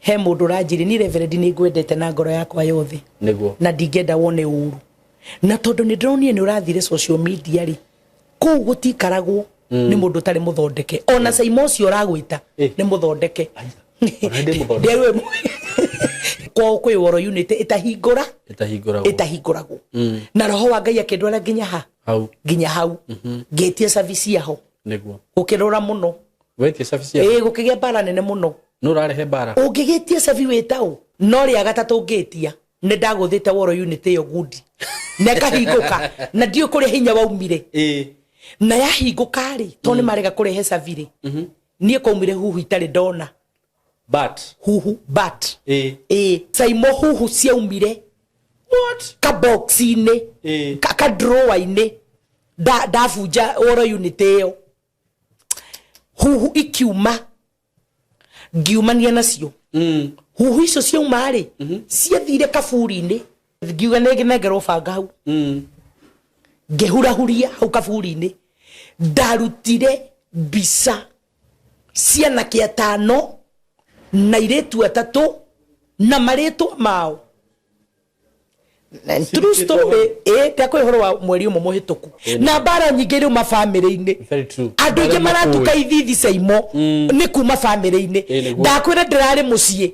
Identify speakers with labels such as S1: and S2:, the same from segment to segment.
S1: he mundu ranjiri ni Reverend ni ngwendete na ngoro yakwa yothe
S2: niguo
S1: na ndingenda wone uru na tondu ni ndronie ni urathire social media ri ku gutikaragwo ni mundu tari muthondeke ona Saimosi uragwita ni muthondeke ndewe kwa kwi woro unit itahinguragwo na roho wa Ngai akendwara nginya hau ngetie service yaho
S2: niguo
S1: ukirora muno
S2: wetie service yaho
S1: gukigia bara nene muno
S2: no rarehe bara
S1: ungigetie service wetao no ria gatatu ngetia ne ndaguthite woro unit yo good na kahinguka na ndio kuri hinya waumire na yahinguka ri to ni marega kurehe service nie kaumire huhu itari ndona but Saimo huhu ciaumire
S2: what
S1: ka box ine ka drawer ine ndafunja woro unit yo huhu ikiuma ngiumania nacio huhu icio ciauma ri ciathire kaburi-ini ngiuga nengerwo banga hau ngehurahuria hau kaburi-ini ndarutire mbica ciana kia 5 na iretu 3 na maretwa mao true story ndakwe horo wa mweri umwe muhituku na bara nyingĩ rĩu mafamĩlĩ-inĩ andũ aingĩ maratuka ithithi Saimo ni kuma famĩlĩ-inĩ ndakwĩra ndĩrarĩ mũciĩ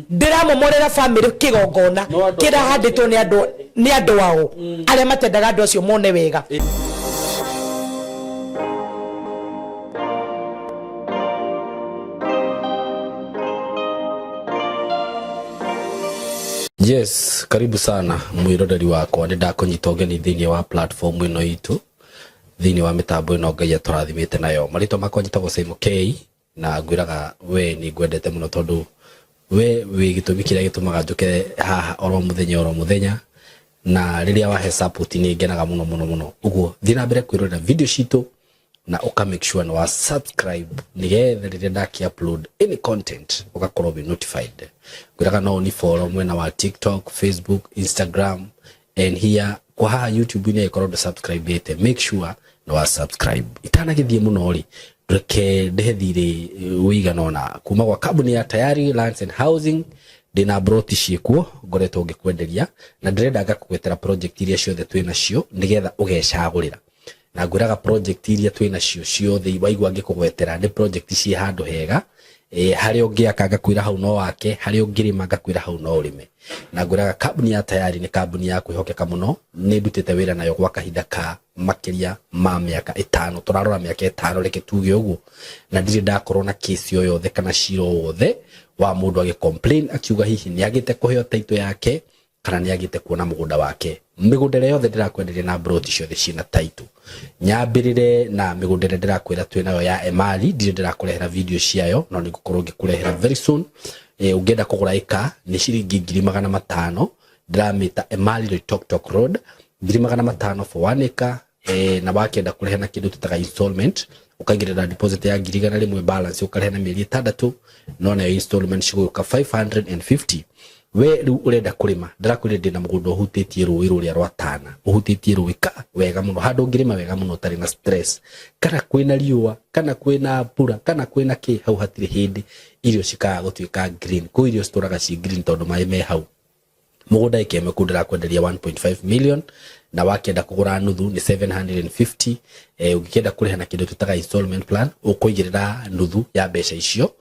S1: ndiramomorera famĩlĩ kĩgongona kĩrahandĩtwo nĩ andũ wao arĩa matendaga andũ acio mone wega.
S2: Yes, karibu sana mwiroreri wakwa ni ndakonyita ugeni thiini wa platform ino itu thiini wa mitambo ino Ngai aturathimite nayo marito makonyita go Saimo K na ngwiraga we ni ngwendete muno tondu we gitumi kiria gitumaga njuke haha oro muthenya na riria wahe support ni ngenaga muno uguo thina mbere kwirorera video citu na uka make sure no subscribe nigetha riria ndaki upload any content ugakorwo be notified gwiraga no ni follow mwena wa TikTok, Facebook, Instagram and here kwa ha YouTube ni ikorwo subscribe yete make sure no subscribe itana githie muno ri reke ndehethire wiganona kuma kwa kambuni ya Tayari Lands and Housing dina broti ciekuo ngoretwo ngikwenderia na ndirenda ngakugwetera project iria ciothe twina cio nigetha ugecagurira na ngwiraga project iria twina cio ciothe waigua ngikugwetera ni project ci handu hega hari ungiaka ngakwira hau no wake hari ungirima ngakwira hau no urime na ngwiraga kambuni ya Tayari ni kambuni ya kwihokeka muno ni ndutite wira nayo gwa kahinda ka makiria ma miaka 5 turarora miaka 5 reke tuge uguo na ndiri ndakorwo na case yo yothe kana ciro wothe wa mundu agi complain akiuga hihi ni agite kuheo taito yake kana ni agite kuona mugunda wake migundere yothe ndirakwenderia na broti ciothe cina taito nyambirire na migundere ndirakwira twinayo ya Emali ndire ndirakurehera video ciayo no ni gukorwo ngikurehera very soon ungenda kugura ika ni ciringi 500 ndiramita Emali Tok Road 500 for 1 acre na wakenda kurehera kindu tutaga installment ukagirira deposit ya 100 balance ukarehera mieri 6 no na installment ciguka 550 we riu urenda kurima ndirakwire ndina mugunda uhutitie ruwi ruria rwa Tana uhutitie ruwika wega muno handu ngirima wega muno tari na stress kana kwina riua kana kwina pura kana kwina ki hau hatire hindi irio cikaga gutuika green ko irio storaga ci green tondu mai me hau mugunda ikeme kundira kwenderia 1.5 million na wakenda kugura nuthu ni 750 ungikenda kuriha na kindu tutaga installment plan ukuigirira nuthu ya mbeca icio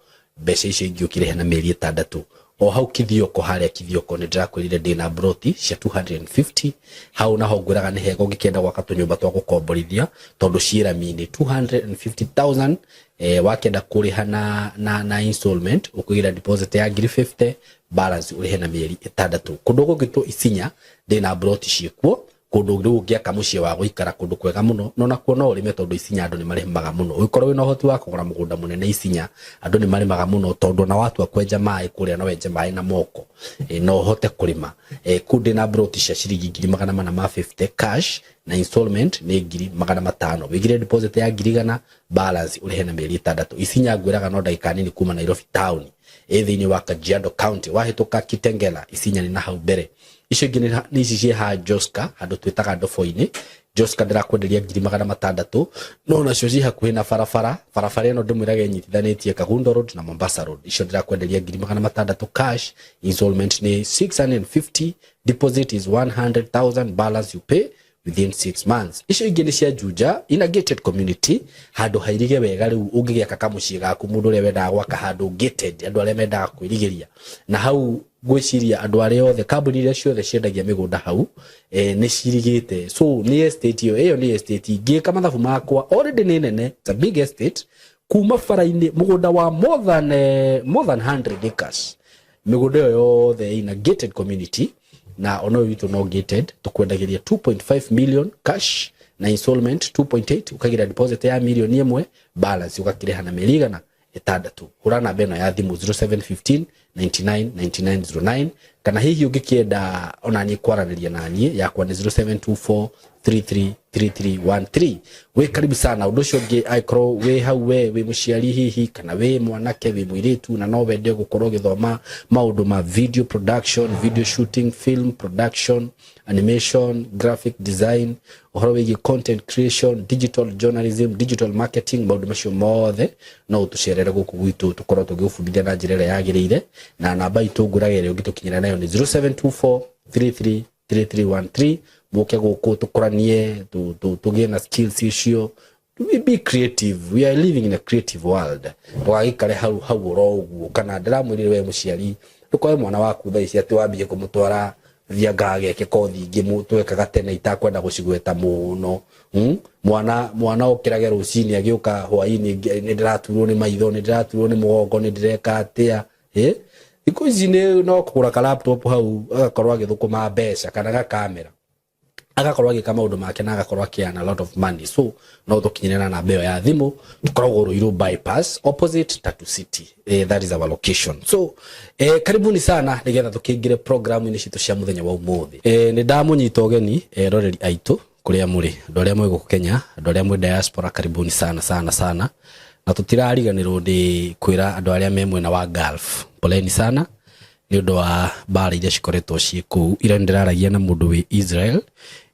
S2: ingiukire na mieri 6 o hau kithioko haria kithioko ni ndirakwirire ndina broti cia 250 hau naho ngwiraga ni hego ngikenda gwaka tunyumba twa gukomborithia tondu ciira mini 250,000 wakenda kuriha na installment ukugira deposit ya 50 balance urihe na mieri 6 kundu gugitwo Isinya ndina broti ciekuo kundu riu ngiaka mucie wa guikara kundu kwega muno no nakuo no urime tondu Isinya andu ni maremaga muno ukorwo wina uhoti wa kugura mugunda munene Isinya andu ni maremaga muno tondu na watu akwenja mai kuria no wenje mai na moko no hote kurima kundi na broti cia ciringi 450 cash na installment ni 500 wigire deposit ya 100 balance urihe na mieri 6 isinya ngwiraga no ndagika nini kuma Nairobi town thiini wa Kajiado County wahituka Kitengela isinya ni na hau mbere icio ingĩ nĩ ici ciĩ ha Joska handũ twĩtaga Ndobo-inĩ Joska ndirakwenderia 600 no nacio ciĩ hakuhĩ na barabara ĩno ndĩmwĩrage nyitithanĩtie Kagundo Road na Mombasa Road icio ndirakwenderia 600 cash installment ni 650 deposit is 100,000 balance you pay within 6 months icio ingĩ nĩ cia Juja in a gated community handũ hairige wega rĩu ũngĩgĩaka kamuciĩ gaku mũndũ ũrĩa wendaga gwaka handũ gated andũ arĩa mendaga kwĩrigĩria na hau gwiciria andũ arĩa othe kambuni iria ciothe ciendagia mĩgũnda hau nĩ cirigĩte so nĩ estate ĩyo nĩ estate ngĩka mathabu makwa already nĩ nene it's a big estate kuma bara-inĩ mũgũnda wa more than 100 acres mĩgũnda ĩyo yothe in a gated community na ono witũ no gated tukwendagiria 2.5 million cash na installment 2.8 ukagira deposit ya milioni 1 balance ukakireha na mieri 6 hura namba ĩno ya thimũ 0715 99 9909 kana hihi ũngĩkĩenda ona niĩ kwaranĩria na niĩ yakwa nĩ 0724 333313 we karibu sana ũndũ ũcio ũngĩ aikro we hau we mũciari hihi kana we mwanake we mũirĩtu na no wende gũkorwo gĩthoma maũndũ ma video production video shooting film production animation graphic design ũhoro wĩgiĩ content creation digital journalism digital marketing maũndũ macio mothe no ũtũcerere gũkũ gwitũ tũkorwo tũgĩbundithia na njĩra ĩrĩa yagĩrĩire na namba itũ ngũrage ĩrĩa ũngĩtũkinyĩra nayo nĩ 0724 333313 moke gũkũ tũkoranie tũgĩe na skills icio to be creative we are living in a creative world ndũgagĩkare hau ũro ũguo kana ndĩramwĩrire we mũciari ndũkoe mwana waku thaa ici atĩ wambie kũmũtwara thianga geke kothi ingĩ twekaga tene itakwenda gũcigweta mũno mwana ũkĩrage rũcinĩ agĩũka hwaĩ-inĩ nĩ ndĩraturwo nĩ maitho nĩ ndĩraturwo nĩ mũgongo nĩ ndĩreka atĩa thikũ ici no kũgũra ka laptop hau agakorwo agĩthũkũma mbeca kana gakamera agakorwo agĩka maũndũ make na agakorwo akĩana a lot of money so no tũkinyĩre na mbeo ya thimũ tũkoragwo Ruiru bypass opposite Tatu City that is our location so karibuni sana nĩgetha tũkĩingĩre programu-inĩ citũ cia mũthenya wa ũmũthĩ nĩ ndamũnyita ũgeni roreri aitũ kũrĩa mũrĩ andũ arĩa mwĩ gũkũ Kenya andũ arĩa mwĩ diaspora karibuni sana na tũtirariganĩrwo nĩ kwĩra andũ arĩa me mwena wa Gulf poleni sana nĩ ũndũ wa mbara iria cikoretwo ciĩ kũu ira ndĩraragia na mũndũ wĩ Israel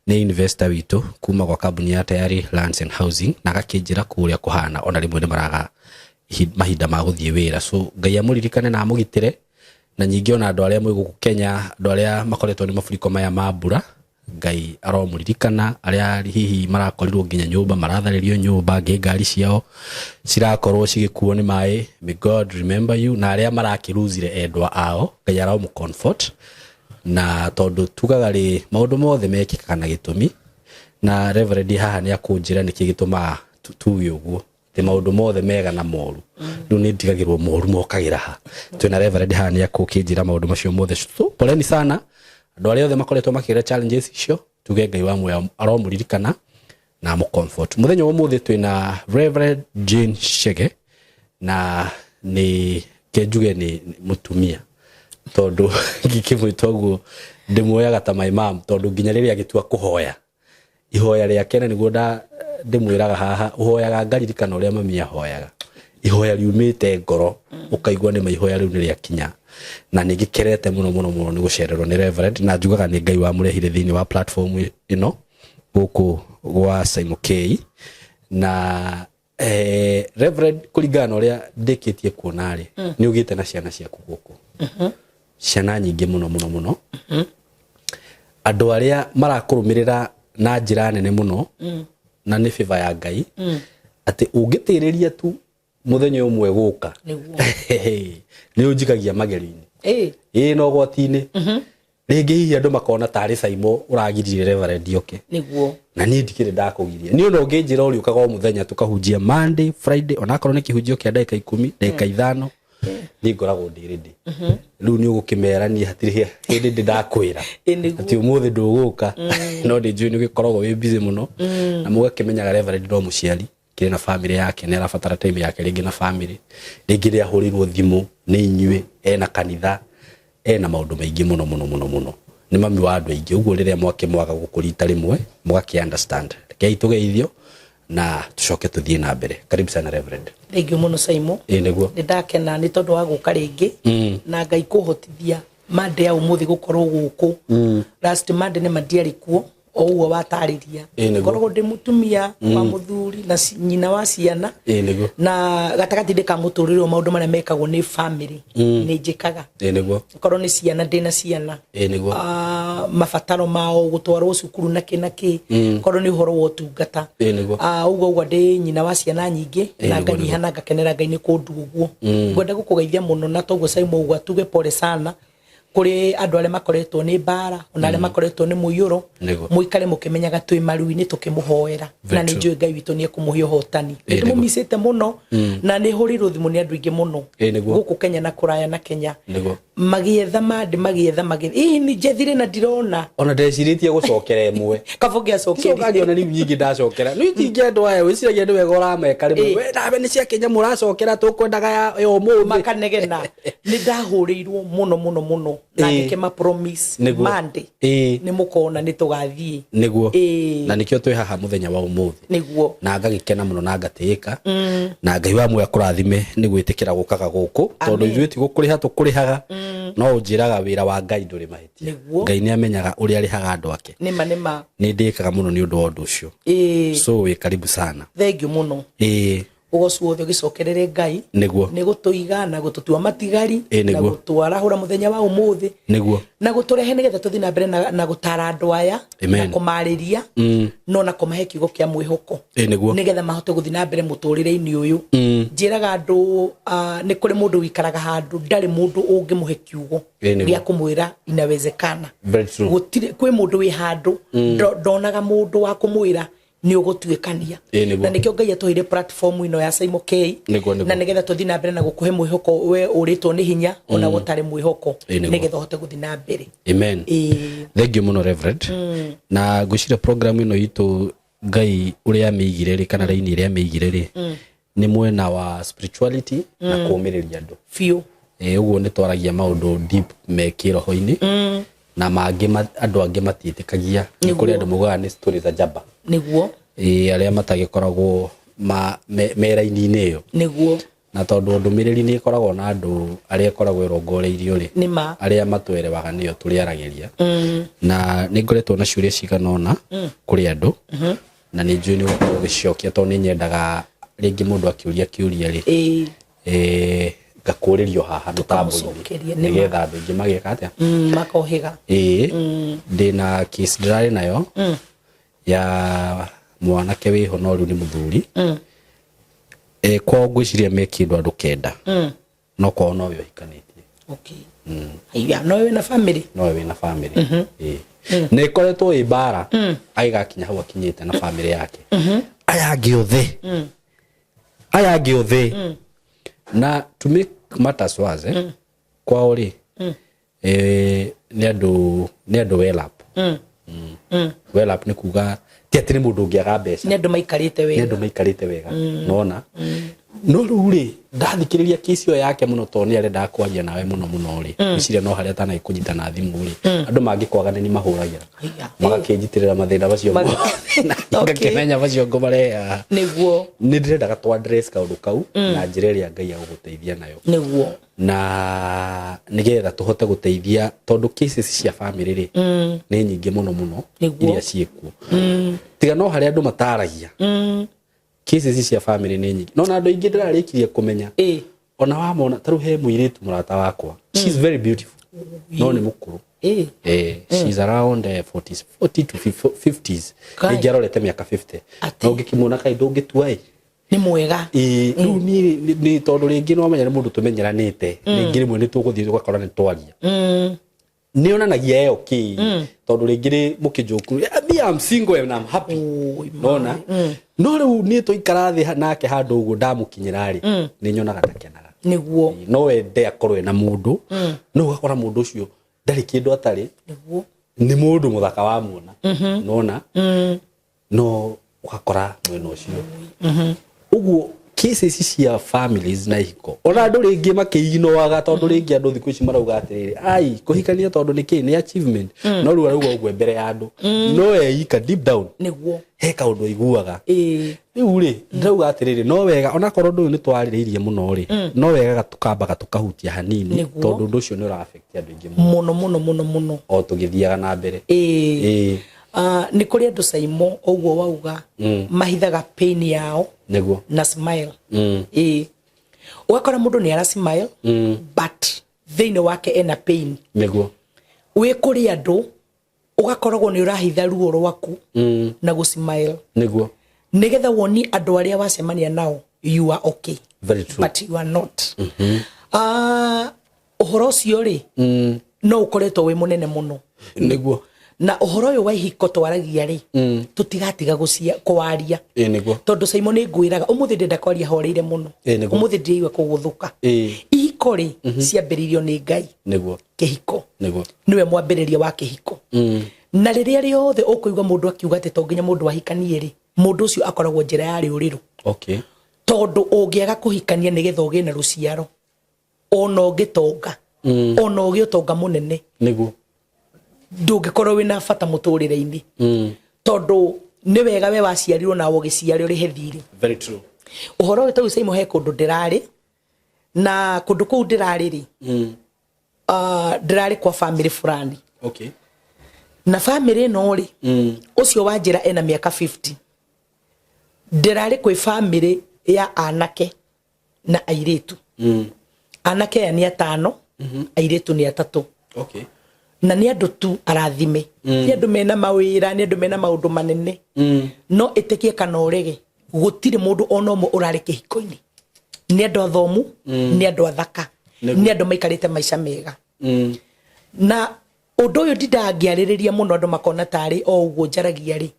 S2: nĩ investor witũ kuma kwa kambuni ya Tayari Lands and Housing na gakĩnjĩra kũrĩa kũhana ona rĩmwe nĩ maraga mahinda ma gũthiĩ wĩra so Ngai amũririkane na amũgitĩre na nyingĩ ona andũ arĩa mwĩ gũkũ Kenya andũ arĩa makoretwo nĩ mafuriko maya ma mbura Ngai aromũririkana arĩa hihi marakorirwo nginya nyũmba maratharĩrio nyũmba ngari ciao cirakorwo cigĩkuo nĩ maĩ may God remember you na arĩa marakĩruzire endwa ao Ngai aromũcomfort na tondũ tugaga rĩ maũndũ mothe mekĩkaga na gĩtũmi na Reverend haha nĩ akũnjĩra nĩkĩ gĩtũmaga tuge ũguo te maũndũ mothe mega na moru rĩu nĩ ndigagĩrwo moru mokagĩra ha twĩna Reverend haha nĩ akũkĩnjĩra maũndũ macio mothe so poleni sana andũ arĩa othe makoretwo makĩgera challenges icio tuge Ngai wa muoyo aromũririkana na mũcomfort mũthenya wa ũmũthĩ twĩna Reverend Jane Chege na nĩ kenjuge nĩ mũtumia tondũ ngĩkĩmwĩta ũguo ndĩmuoyaga ta my mom tondũ nginya rĩrĩa agĩtua kũhoya ihoya rĩake na nĩguo ndĩmwĩraga haha ũhoyaga ngaririkana ũrĩa mami ahoyaga ihoya riumĩte ngoro ũkaigua nĩ ihoya rĩu nĩ rĩakinya na nĩ ngĩkerete mũno nĩ gũcererwo nĩ Reverend na njugaga nĩ Ngai wa mũrehire thĩinĩ wa platform ĩno gũkũ gwa Simon K na Reverend kũringana na ũrĩa ndĩkĩtie kuona rĩ nĩ ũgĩte na ciana ciaku gũkũ ciana nyingĩ mũno andũ arĩa marakũrũmĩrĩra na njĩra nene mũno na nĩ favor ya Ngai atĩ ũngĩtĩrĩria tu mũthenya ũmwe gũka nĩ ũnjikagia mageri-inĩ no gwati-inĩ rĩngĩ hihi andũ makona tarĩ Simon ũragiririe Reverend oke nĩguo na niĩ ndikĩrĩ ndakũgiria niĩ ona ũngĩnjĩra ũrĩ ũkaga o mũthenya tukahunjia Monday Friday ona akorwo nĩ kĩhunjio kĩa ndagĩka 10 ndagĩka 5 nĩ ngoragwo ndĩ ready rĩu nĩ ũgũkĩmera niĩ hatirĩ hĩndĩ ndakwĩra atĩ ũmũthĩ ndũgũka no ndĩ njũĩ nĩ ũgĩkoragwo wĩ busy mũno na mũgakĩmenyaga Reverend no mũciari kĩrĩ na family yake nĩ arabatara time yake rĩngĩ na family rĩngĩ rĩa hũrĩrwo thimũ nĩ inyuĩ ena kanitha ena maũndũ maingĩ mũno ni mami wa andu aingi uguo riria mwake mwaga gukurita rimwe mwake understand kei tugeithio na tucoke tuthie na mbere. Karibu sana Reverend.
S1: Thank you muno Saimo.
S2: Niguo
S1: ndakena ni tondu wa guka ringi na Ngai kuhotithia mande ya umuthi gukorwo guku last mande ni mandiari kuo o uo watariria korwo ndi mutumia wa muthuri na nyina wa ciana na gatagati ndika muturiro maundu maria mekagwo ni family ni njikaga korwo ni ciana ndina ciana mabataro mao gutwarwo cukuru na kinaki korwo ni uhoro wa utungata uguo ndi nyina wa ciana nyingi na nganyihana ngakenera Ngai ni kundu uguo ngwenda gukugeithia muno na toguo Saimo uguo tuge pole sana kuri andu ale makoretwo ni bara ona ale makoretwo ni muyuro muikare mukimenyaga twi maruini tukimuhoera na ni njui Ngai witu ni ekumuhia hotani mumisete muno na ni huriru thimu ni andu ingi muno guku Kenya na kuraya na Kenya magietha ni jethire na dirona
S2: ona ndeciritie gucokera emwe
S1: kabogia cokeri
S2: ngari ona ni nyingi ndacokera ni tingendo aya wiciragia andu wega urameka rimwe we nabe ni cia Kenya muracokera tukwendaga yo muthi
S1: makanegena ni ndahurirwo muno na ngikema promise mande ni mukona ni tugathie
S2: niguo na nikio twi haha muthenya wa umuthi
S1: niguo
S2: na ngagikena muno na ngatika na Ngai wa mwe akurathime ni gwitikira gukaga guku tondu ithuĩ ti gukuriha tukurihaga no njiraga wira wa Ngai nduri mahitia Ngai ni amenyaga uri arihaga andu ake
S1: nima
S2: ni ndikaga muno ni undu wa undu ucio so we karibu sana.
S1: Thank you muno ugocu wothe gicokerere Ngai
S2: niguo
S1: ni gutuiga na gututua matigari na gutwara hura muthenya wa umuthi
S2: niguo na
S1: guturehe nigetha tuthi na mbere na gutara andu aya na kumariria no na kumahe kiugo kia mwihoko nigetha mahote guthi na mbere muturire-ini uyu njiraga andu ni kuri mundu wikaraga handu ndari mundu ungimuhe kiugo gia kumwira inawezekana gutire kwi mundu wi handu ndonaga mundu wa kumwira ni ugutuikania na nikio Ngai atuhire platform ino ya Saimo K na nigetha tuthi na mbere na gukuhe mwihoko we uritwo ni hinya ona gutare mwihoko nigetha hote guthi na mbere.
S2: Amen. Thank you muno Reverend. Na gushira program ino itu Ngai uria amigire kana raini iria amigire ni mwena wa spirituality na kuumiriria andu
S1: fio
S2: uguo ni twaragia maundu deep me kiroho-ini na mangi andu angi matiitikagia ni kuri andu mugaga ni stories za jaba
S1: niguo
S2: aria matagikoragwo meraini-ini iyo
S1: niguo
S2: na tondu ndumiriri ni ikoragwo na andu aria ikoragwo irongoreirio ri aria matwerewaga niyo turiaragiria na ni ngoretwo na ciuria ciganona kuri andu na ni njui ni gukorwo gicokia tondu ni nyendaga ringi mundu akiuria kiuria ri ngakuririo haha mutambo-ini nigetha andu ingi magieka atia
S1: makohiga
S2: ndina case ndirari nayo ya mwanake wiho no riu ni muthuri kwa ngwiciria me kindu andu kenda no kwa no yo hikanitie
S1: aiya no we na family
S2: ne koretwo ibara aigakinya hau akinyite na family yake aya giothe na to make matters worse kwa ori ni andu well up well up ni kuga ti atiri mundu ngiaga mbeca
S1: ni andu maikarite wega
S2: nona no ruri ndathikiriria kesi yo yake muno to ni arenda kwaria nawe muno ri iciria no haria tana ikunyita na thimu ri andu mangikwaga ni mahuragira magakinjitirira mathina bacio ngakimenya bacio ngomare
S1: niguo
S2: ni ndirendaga twa address kaundu kau na njira iria Ngai aguguteithia nayo
S1: niguo
S2: na nigetha tuhote guteithia tondu cases cia family ri ni nyingi muno iria ciekuo tiga no haria andu mataragia cases cia family ni nyingi no na andu ingi ndirarikirie kumenya ona wamona taru he muiritu murata wakwa she's very beautiful no ni mukuru she's around 40 to 50s ngiarorete miaka 50 no ngikimona kai ndungituai
S1: ni mwega
S2: riu ni tondu ringi no amenya ni mundu tumenyeranite ringi rimwe ni tuguthii tugakora ni twaria ni onanagia eo ki tondu ringi ri mukijoku I'm single and I'm happy nona no riu ni tuikara thi nake handu uguo ndamukinyira ri ni nyonaga takenaga
S1: niguo
S2: no ende akorwe na mundu no ugakora mundu ucio ndari kindu atari
S1: niguo
S2: ni mundu muthaka wa muona nona no ugakora mwena ucio uguo cases cia families na ihiko ona andu ringi makiinoaga tondu ringi andu thiku ici marauga atiriri ai kuhikania tondu niki ni achievement no riu arauga ugwe mbere ya andu no eika deep down niguo he kaundu iguaga riu ri ndauga atiriri no wega ona korwo ndu ni twaririirie muno ri no wega gatukamba tukahutia hanini tondu ndu ucio ni ura affect andu ingi muno o tugithiaga na mbere
S1: ni kuri andu Saimo ogwo wauga mahithaga pain yao
S2: niguo
S1: na smile ugakora mundu ni ara smile but thiini wake ena pain
S2: niguo
S1: wi kuri andu ugakoragwo ni urahitha ruo rwaku na gu smile niguo nigetha woni andu aria wacemania nao you are okay
S2: very true
S1: but you are not uhoro cio ri no ukoretwo wi munene muno
S2: niguo
S1: na uhoro uyu wa ihiko twaragia ri tutigatiga kwaria
S2: niguo
S1: tondu Saimo ni ngwiraga umuthi ndenda kwaria horeire muno umuthi ndiigwa kuguthuka ihiko ri ciambiririo ni Ngai
S2: niguo
S1: kihiko
S2: niguo
S1: niwe mwambiriria wa kihiko na riria riothe ukuigwa mundu akiuga ati to nginya mundu ahikanie ri mundu ucio akoragwo njira ya riuriru
S2: okay
S1: tondu ungiaga kuhikania nigetha ugie na ruciaro ona ungitonga ona ugiutonga munene
S2: niguo
S1: ndungikorwo wina bata muturire-ini tondu ni wega we waciarirwo na ugiciario ri hethiri
S2: very true
S1: uhoro witu Saimo he kundu ndirari na kundu kuu ndirari ri ndirari kwa family fulani
S2: okay
S1: na family no ri ucio wanjira ena miaka 50 ndirari kwi family ya anake na airitu anake ya ni 5 airitu ni 3
S2: okay
S1: na ni andu tu arathime ni andu mena mawira ni andu mena maundu manene no itikie kana urege gutire mundu ona umwe urari kihiko-ini ni andu athomu ni andu athaka ni andu maikarite maisha mega na undu uyu ndidangiaririria muno andu makona tari o uguo njaragia ri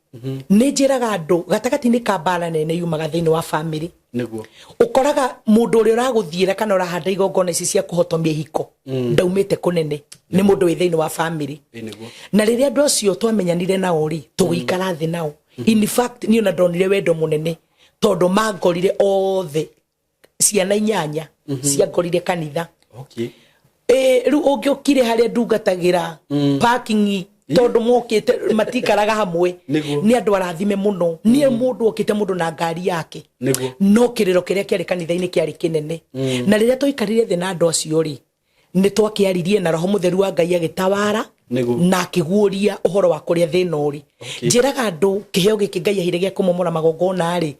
S1: ni njiraga andu gatagati-ini ka mbara nene yumaga thiini wa family
S2: niguo
S1: ukoraga mundu uri uraguthiira kana urahanda igongona ici cia kuhotomia hiko ndaumite kunene ni mundu wi thiini wa family
S2: niguo
S1: na riria andu acio twamenyanire nao ri tugikara thi nao in fact ni ona ndonire wendo munene tondu mangorire othe ciana 8 ciangorire kanitha
S2: okay
S1: riu ungiukire haria ndungatagira parking tondu mokite matikaraga hamwe ni andu arathime muno ni mundu okite mundu na ngari yake no kiriro kiria kiari kanitha-ini kiari kinene na riria twikarire thi na andu acio ri ni twakiaririe na roho mutheru wa Ngai agitawara na akiguria uhoro wa kuria thina uri njiraga andu kiheo giki Ngai ahire gia kumomora magongona ri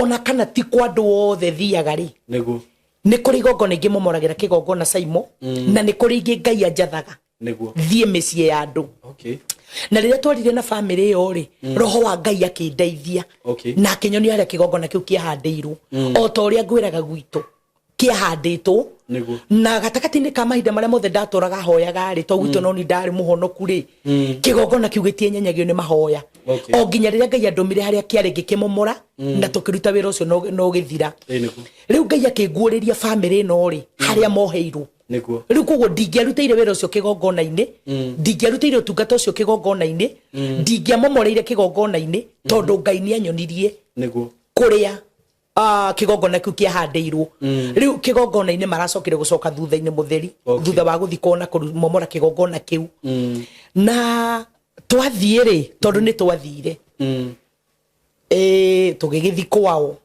S1: ona kana ti kwa andu othe thiaga ri ni kuri igongona ingi momoragira kigongona Saimo na ni kuri ingi Ngai anjathaga thie micie ya andu na riria twarire na family yo ri roho wa Ngai akindeithia na akinyonia haria kigongona kiu kiahandirwo o ta uria ngwiraga gwitu kiahanditwo na gatakati-ini ka mahinda maria mothe ndaturaga hoyaga ri to gwitu no ni ndari muhonoku ri kigongona kiu gitie nyenyagio ni mahoya o nginya riria Ngai andumire haria kiari gikimomora na tukiruta wira ucio no githira riu Ngai akinguriria family no ri haria moheirwo riu koguo ndingiarutire wira ucio kigongona-ini ndingiarutire utungata ucio kigongona-ini ndingiamomoreire kigongona-ini tondu Ngai ni anyonirie kuria kigongona kiu kiahandirwo riu kigongona-ini maracokire gucoka thutha-ini mutheri thutha wa guthikwo na kumomora kigongona kiu na twathie ri tondu ni twathire tugigithii kwao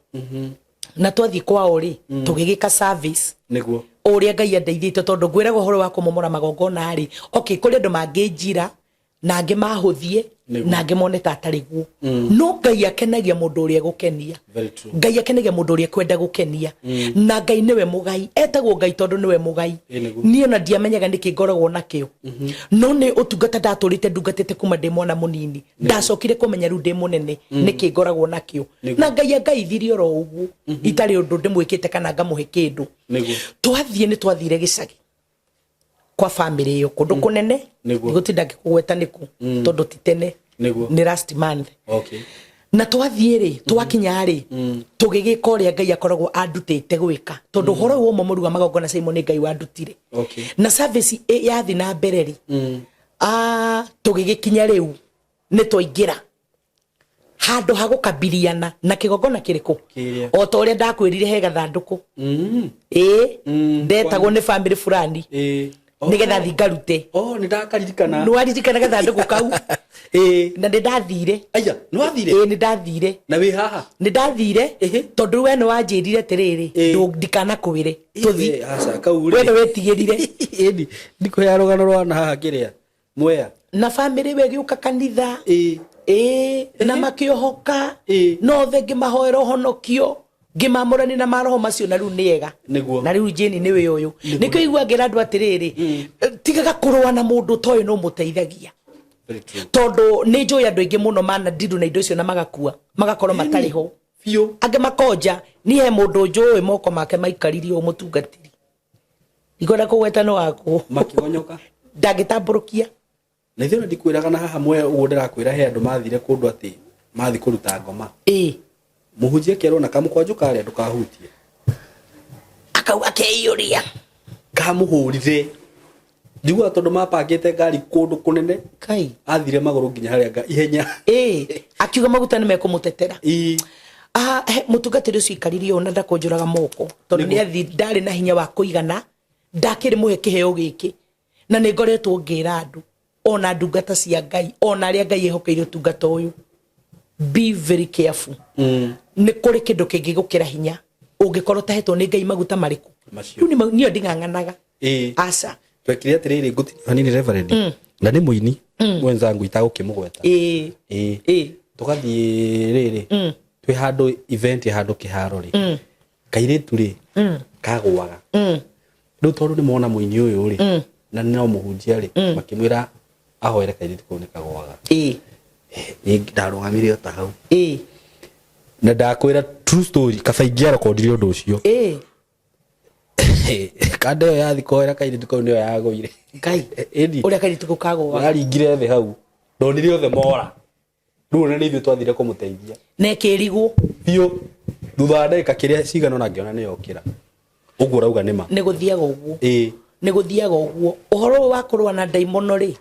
S1: na twathie kwao ri tugigika service
S2: niguo
S1: uria Ngai andeithite tondu ngwiraga uhoro wa kumomora magongona ri okay kuri andu manginjira na angi mahuthie na angi mone ta atariguo no Ngai akenagia mundu uria gukenia Ngai akenagia mundu uria kwenda gukenia na Ngai niwe mugai etagwo Ngai tondu niwe mugai nie na ndiamenyaga niki ngoragwo nakio no ni utungata ndaturite ndungatite kuma ndi mwana munini ndacokire kumenya riu ndi munene niki ngoragwo nakio na Ngai angaithirie ro uguo itari undu ndimwikite kana ngamuhe kindu twathie ni twathire gicagi kwa family yo kundu kunene gutinda ngikugweta niku tondu titene ni last month na twathie ri twakinya ri tugigika uria Ngai akoragwo andutite gwika tondu horo wo momoruga magongona Saimo ni Ngai wandutire na service yathi na mbere ri tugigikinya riu ni twaingira handu ha gukabiliana na kigongona kiriku o to ria ndakwirire he gathanduku ndetagwo ni family fulani nigetha thingarute
S2: ni ndakaririkana
S1: no aririkana gathanduku kau na ndathire
S2: aya no athire
S1: ni ndathire
S2: na wi haha
S1: ni ndathire tondu we no wanjirire tiriri ndikana kuwire tuthi
S2: aca kau
S1: we no wetigirire
S2: ndiko ya rugano rwa na haha kiria Mwea
S1: na family we giuka kanitha na makiohoka no the ngimahoera honokio ngimamurani na maroho macio na riu niega na riu Jane ni we uyu nikio igua ngira andu atiriri tigaga kurwa na mundu toyo no muteithagia tondu ni njui andu aingi muno mana ndiru na indo icio na magakua magakorwo matari ho fio ange makonja ni he mundu njui moko make maikaririe o mutungatiri igora kugwetano wako
S2: makigonyoka
S1: ndagitamburukia
S2: na ithe ndikwiraga na haha Mwea ugo ndirakwira he andu mathire kundu ati mathi kuruta ngoma muhunjia kero na kamukwanju kare ndukahutie
S1: akau akeiyuria
S2: kamuhurire ndigwa tondu mapangite ngari kundu kunene
S1: kai
S2: athire maguru nginya haria ihenya
S1: akiuga maguta ni mekumutetera mutungatiri ucio ikaririe ona ndakonjuraga moko tondu ni athi ndari na hinya wa kuigana ndakiri muhe kiheo giki na ni ngoretwo ngira andu ona ndungata cia Ngai ona aria Ngai ehokeire utungata uyu be very careful ni kuri kindu kingigukira hinya ungikorwo tahetwo ni Ngai maguta mariku riu niyo nding'ang'anaga aca
S2: twekire atiriri nguti hanini reverend na ni muini mwenzangu itagukimugweta tugathie riri twi handu event handu kiharo ri kairitu ri kagwaga riu tondu ni mona muini uyu ri na no muhunjia ri makimwira ahoere kairitu kau ni kagwaga ni ndarungamire ta hau na ndakwira true story kabaingia rekodire undu ucio kande ya thikoera kairitu kau niyo yagoire
S1: Ngai uria kairitu kagwaga
S2: aringire the hau ndonire othe mora riu na nithu twathire kumuteithia
S1: na kirigwo
S2: bio thutha ndeka kiria cigano na ngiona ni yokira uguo rauga nima
S1: ni guthiaga uguo ni guthiaga uguo uhoro wa kurwa na daimono ri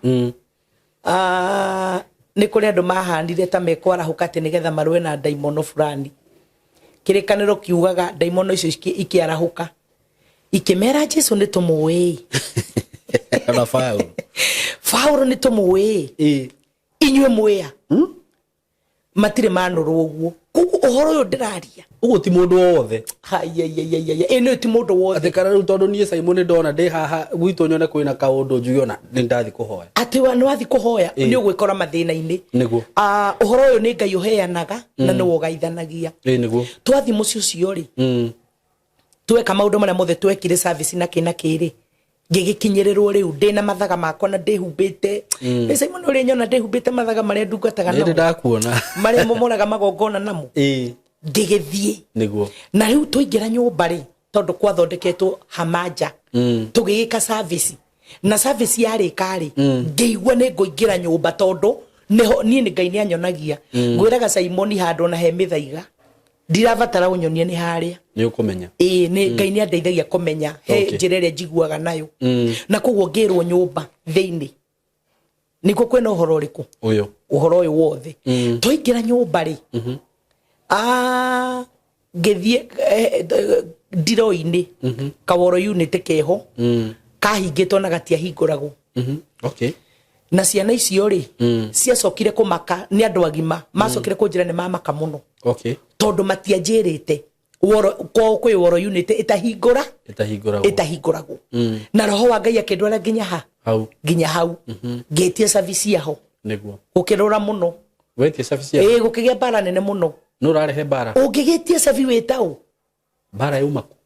S1: ni kuri andu mahandire ta mekwarahuka ati nigetha marwe na daimono fulani kirikaniro kiugaga daimono icio ikiarahuka ikimera Jesu ni tumuwi
S2: na
S1: Paulo ni tumuwi inywe Mwea matire manuru uguo kugu uhoro uyu ndiraria
S2: uguo ti mundu wothe
S1: eno ti mundu wothe
S2: ati kana tondu nie Simon ndona ndi haha gwitu nyone kwina kaundu njugiona ni ndathi kuhoya
S1: ati wa no athi kuhoya ni ugwikora mathina-ini
S2: niguo
S1: uhoro uyu ni Ngai uheanaga na ni wogaithanagia
S2: niguo
S1: twathi muci ucio ri tweka maundu maria mothe twekire service na kina kiri ngigikinyirirwo riu ndina mathaga makwa na ndihumbite Simon uri nyona ndihumbite mathaga maria ndungataga namo
S2: ndakuona
S1: maria momoraga magongona namo ndigithie
S2: niguo
S1: na riu tuingira nyumba ri tondu kwathondeketwo hamaja tugigika service na service yari kari ngeigua ni nguingira nyumba tondu niho nie ni Ngai ni anyonagia ngwiraga Simon handu na he mithaiga ndirabatara unyonie ni haria
S2: ni ukumenya
S1: ni Ngai ni andeithagia kumenya he njirere njiguaga nayo na koguo ngirwo nyumba theini niko kwena uhoro uriku
S2: uyo
S1: uhoro uyu wothe tuingira nyumba ri ngithie ndiro-ini kaworo unit keho kahingitwo na gatiahinguragwo
S2: okay
S1: na ciana icio ri ciacokire kumaka ni andu agima macokire kunjira ni mamaka muno
S2: okay
S1: tondu matianjirite woro kwi woro unit itahinguragwo na roho wa Ngai akindwara nginya hau ngetie service yaho
S2: niguo
S1: ukirora muno
S2: wetie service yaho
S1: gukigia bara nene muno
S2: no rarehe bara
S1: ungigetie service wetao
S2: bara yumaku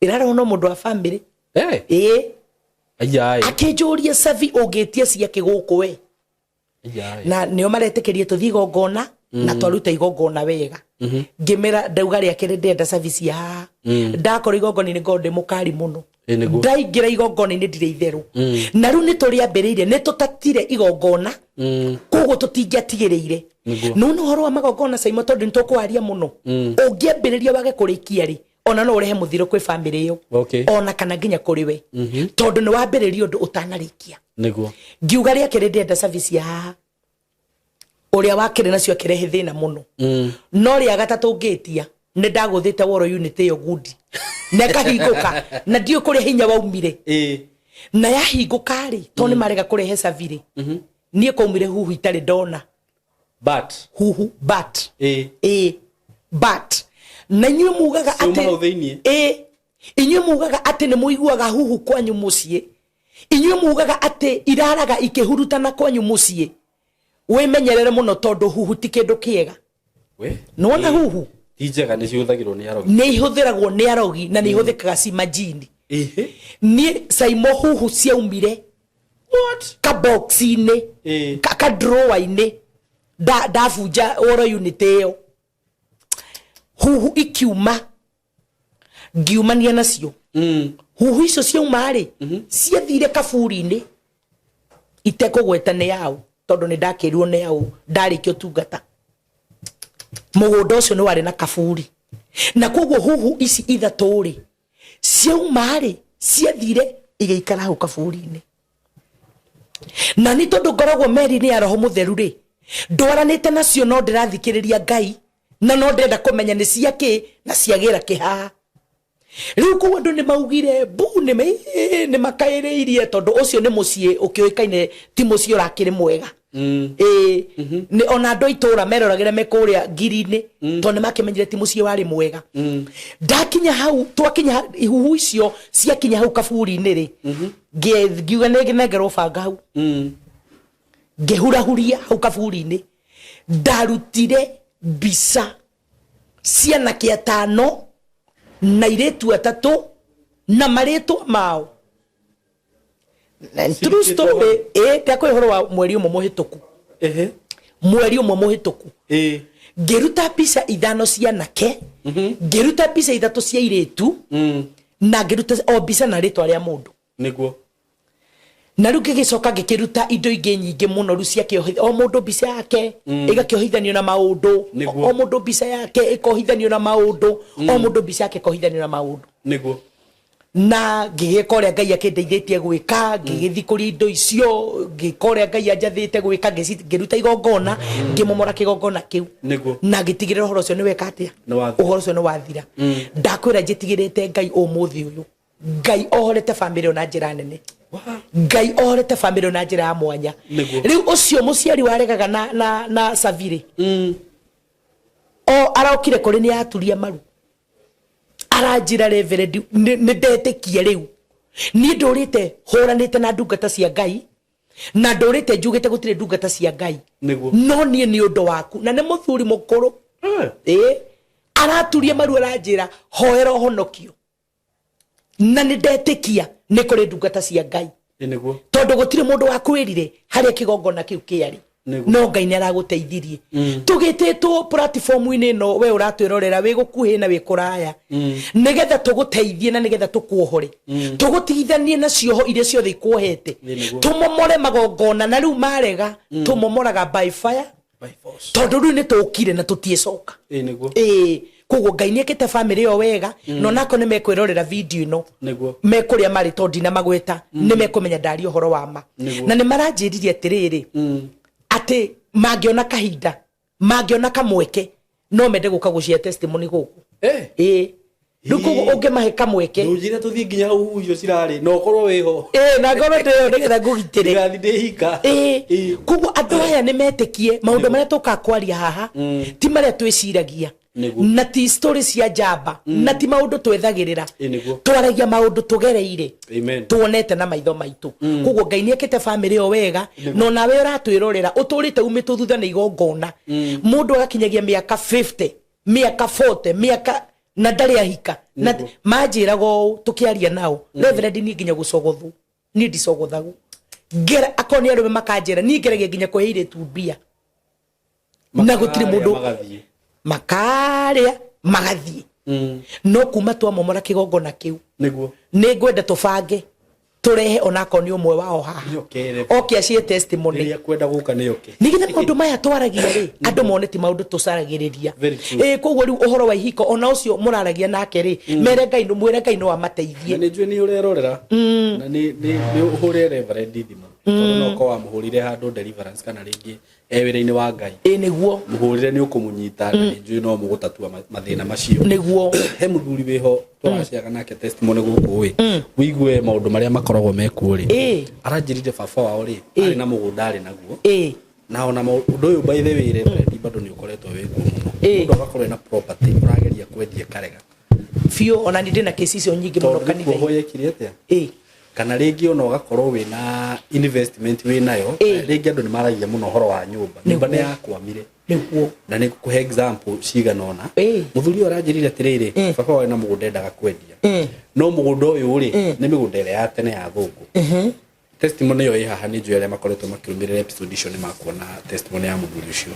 S1: irara no mundu wa family
S2: ayai
S1: akinjuria service ungetie cia kiguku we na nio maretekerie tuthi gongona na twaruta igongona wega ngimera ndauga ria kire ndenda service ya ndakora igongona ni ngode mukari muno ndaingira igongona ni ndire itheru na riu ni turi ambiriire ni tutatire igongona koguo tutingiatigiriire no horo wa magongona Simon tondu ni tukwaria muno ungiambiriria wage kurikia ri ona no urehe muthiro kwi family yo ona kana nginya kuri we tondu ni wambiriria undu utanarikia
S2: niguo
S1: ngiuga ria kire ndenda service ya uria wakire nacio akirehe thina muno no ria gatatu ngitia ni ndaguthite woro unit yo good na kahinguka na ndio kuri hinya waumire na yahinguka ri to ni marega kurehe savire nie kwaumire huhu itari ndona
S2: but
S1: huhu but but na nyue mugaga ate inyue mugaga ate ni muiguaga huhu kwanyu mucie inyue mugaga ate iraraga ikihurutana kwanyu mucie we menyerere muno tondu huhu ti kindu kiega
S2: we
S1: nona huhu
S2: ijega ni ciuthagirwo ni arogi
S1: ni ihuthiragwo ni arogi na ni ihuthikaga ci majini ni saimo huhu ciaumire what ka box ine ka drawer ine da fuja oro unit yo huhu ikiuma ngiumania nacio huhu icio ciauma ri ciathire kaburi-ini itekugweta ni yao tondu ni ndakirirwo ni yao ndarikio tungata mugunda ucio ni wari na kaburi na koguo huhu ici ithatu ri ciauma ri ciathire igeikara hau kaburi-ini na ni tondu ngoragwo meri ni ya roho mutheru ri ndwaranite nacio no ndirathikiriria Ngai na no ndenda kumenya ni ciake na ciagira kihaha riu ko andu ni maugire bu ni makaireirie tondu ucio ni mucie ukioikaine ti mucie urakiri mwega ni ona andu itura meroragire mekuria ngiri-ini tondu ni makimenyire ti mucie wari mwega ndakinya hau twakinya ihuhu icio ciakinya hau kaburi-ini ri ngiuga nengerwo banga hau ngihurahuria hau kaburi-ini ndarutire mbica ciana kia tano na iretu atatu na maritwa mao true story ndakwa ihoro wa mweri umwe muhituku mweri umwe muhituku ngiruta mbica ithano cia nake ngiruta mbica ithatu cia iretu na ngiruta o mbica na ritwa ria mundu
S2: niguo
S1: na riu gigicoka gikiruta indo ingi nyingi muno ru cia kiohitha o mundu mbica yake igakiohithanio na maundu o mundu mbica yake ikohithanio na maundu o mundu mbica yake ikohithanio na maundu
S2: niguo
S1: na ngigikoria Ngai akindeithĩtie gwika ngigithikuria indo icio ngikoria Ngai anjathĩte gwika ngiruta igongona ngimomora kigongona kiu na ngitigirira uhoro ucio ni weka atia uhoro ucio ni wathira ndakwira njitigirite Ngai umuthi uyu Ngai ohorete family ona njira nene Ngai ohorete family ona njira ya mwanya riu ucio muciari waregaga na savire o araukire kuri ni aturia maru aranjira reverend ni ndetikie riu ni ndurite huranite na ndungata cia Ngai na ndurite njugite gutire ndungata cia Ngai no nie ni undu waku na ni muthuri mukuru araturia maru aranjira hoera honokio na ni ndetikia ni kuri ndungata cia Ngai tondu gutire mundu wa kwirire haria kigongona kiu kiari no Ngai ni araguteithirie tugititwo platform-ini no we uratwirorera we gukuhi na we kuraya nigetha tuguteithie na nigetha tukuohore tugutigithanie na cioho iria ciothe ikuohete tumomore magongona na riu marega tumomoraga by fire by force tondu riu ni tukire na tutiecoka koguo Ngai ni ekite family yo wega no nako ni mekwirorera video ino mekuria mari tondi na magweta ni mekumenya ndari uhoro wa ma na ni maranjiririe atiriri ati magiona kahinda magiona kamweke no mende guka gucia testimony guku ruko unge mahe kamweke
S2: njira tuthie nginya uyo cirari no korwo wiho
S1: na ngoro ndio nigetha ngugitire
S2: ngathi ndihika
S1: koguo andu aya ni metikie maundu maria tukakwaria haha ti maria twiciragia na ti story cia jamba na ti maundu twethagirira twaragia maundu tugereire tuonete na maitho maitu koguo Ngai ni ekite family yo wega no nawe uratwirorera uturite umite thutha ni igongona mundu agakinyagia miaka 50 miaka 40 miaka na ndari ahika na majirago tukiaria nao reverend ni nginya gucogothu ni ndicogothagu ngera akoni arume makanjera ni ngeragia nginya kweire tumbia na gutiri mundu makaria magathie no kuma twamomora kigongona kiu
S2: niguo
S1: ni ngwenda tubange turehe onako ni umwe wao haha okia cie testimony
S2: ni kwenda guka ni oke
S1: nigetha maundu maya twaragia ri andu moneti maundu tucaragiriria koguo riu uhoro wa ihiko ona ucio muraragia nake ri mere Ngai no mwire Ngai no amateithie
S2: ni njue ni urerorera na ni uhure reverend thimo no ko wa muhurire handu deliverance kana ringi ewira-ini wa Ngai
S1: niguo
S2: muhurire ni ukumunyita na njui no mugutatua mathina macio
S1: niguo
S2: he muthuri wiho turaciaga nake testimony guku wi wigue maundu maria makoragwo mekuo ri aranjirire baba wao ri ari na mugunda ari naguo na ona mundu uyu by the way reverend bado ni ukoretwo wikuo muno mundu agakorwo na property urageria kwendia karega
S1: fio ona ndi na kesi icio nyingi muno kanitha
S2: hoye kiriete kana ringi ona ugakorwo wina investment winayo ringi andu ni maragia muno horo wa nyumba ni yakwamire
S1: niguo
S2: na ni kuhe example cigana ona muthuri aranjirire atiriri baba wao na mugunda endaga kwendia no mugunda uyu ri ni migunda ile ya tene ya thungu testimony yo ihaha ni njui makoretwo makirumirira episode icio ni makuona testimony ya muthuri ucio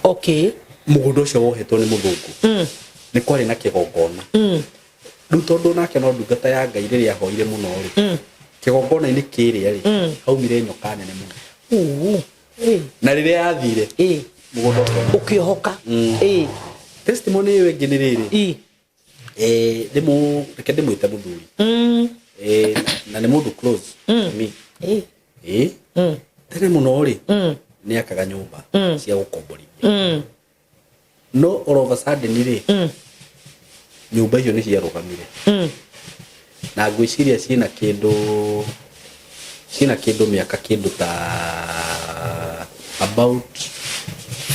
S2: mugunda ucio wohetwo ni muthungu ni kwari na kigongona riu tondu nake no ndungata ya Ngai riria hoire muno ri kigongona-ini kiria ri haumire nyoka nene muno na riria yathire mugunda
S1: ukiohoka
S2: testimony yo ingi ni riri reke ndimwite muthuri na ni mundu close me tene muno ri ni akaga nyumba cia gukomborithia no all of a sudden ri nyumba icio ni ciarugamire na ngwiciria ciina kindu miaka kindu ta about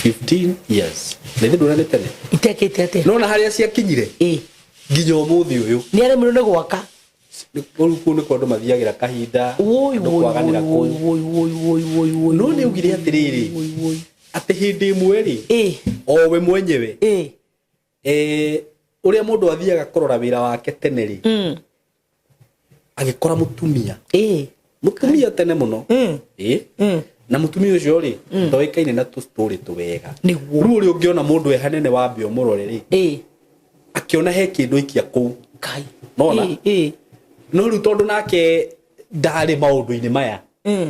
S2: 15 years na ndu na tene
S1: itekete ate
S2: no na haria ciakinyire nginya umuthi uyu
S1: ni ari muno gwaka
S2: uruku ni kondu mathiagira kahinda kwaganira kuyu no ni ugire atiriri ati hindi imwe ri owe mwenyewe uria mundu athiaga kurora wira wake tene ri agikora mutumia mutumia tene muno na mutumia ucio ri ndoikaine na tu story tu wega riu uri ungiona mundu ehanene wa mbio murore ri akiona he kindu ikia ku
S1: kai
S2: nona no riu tondu nake ndari maundu-ini maya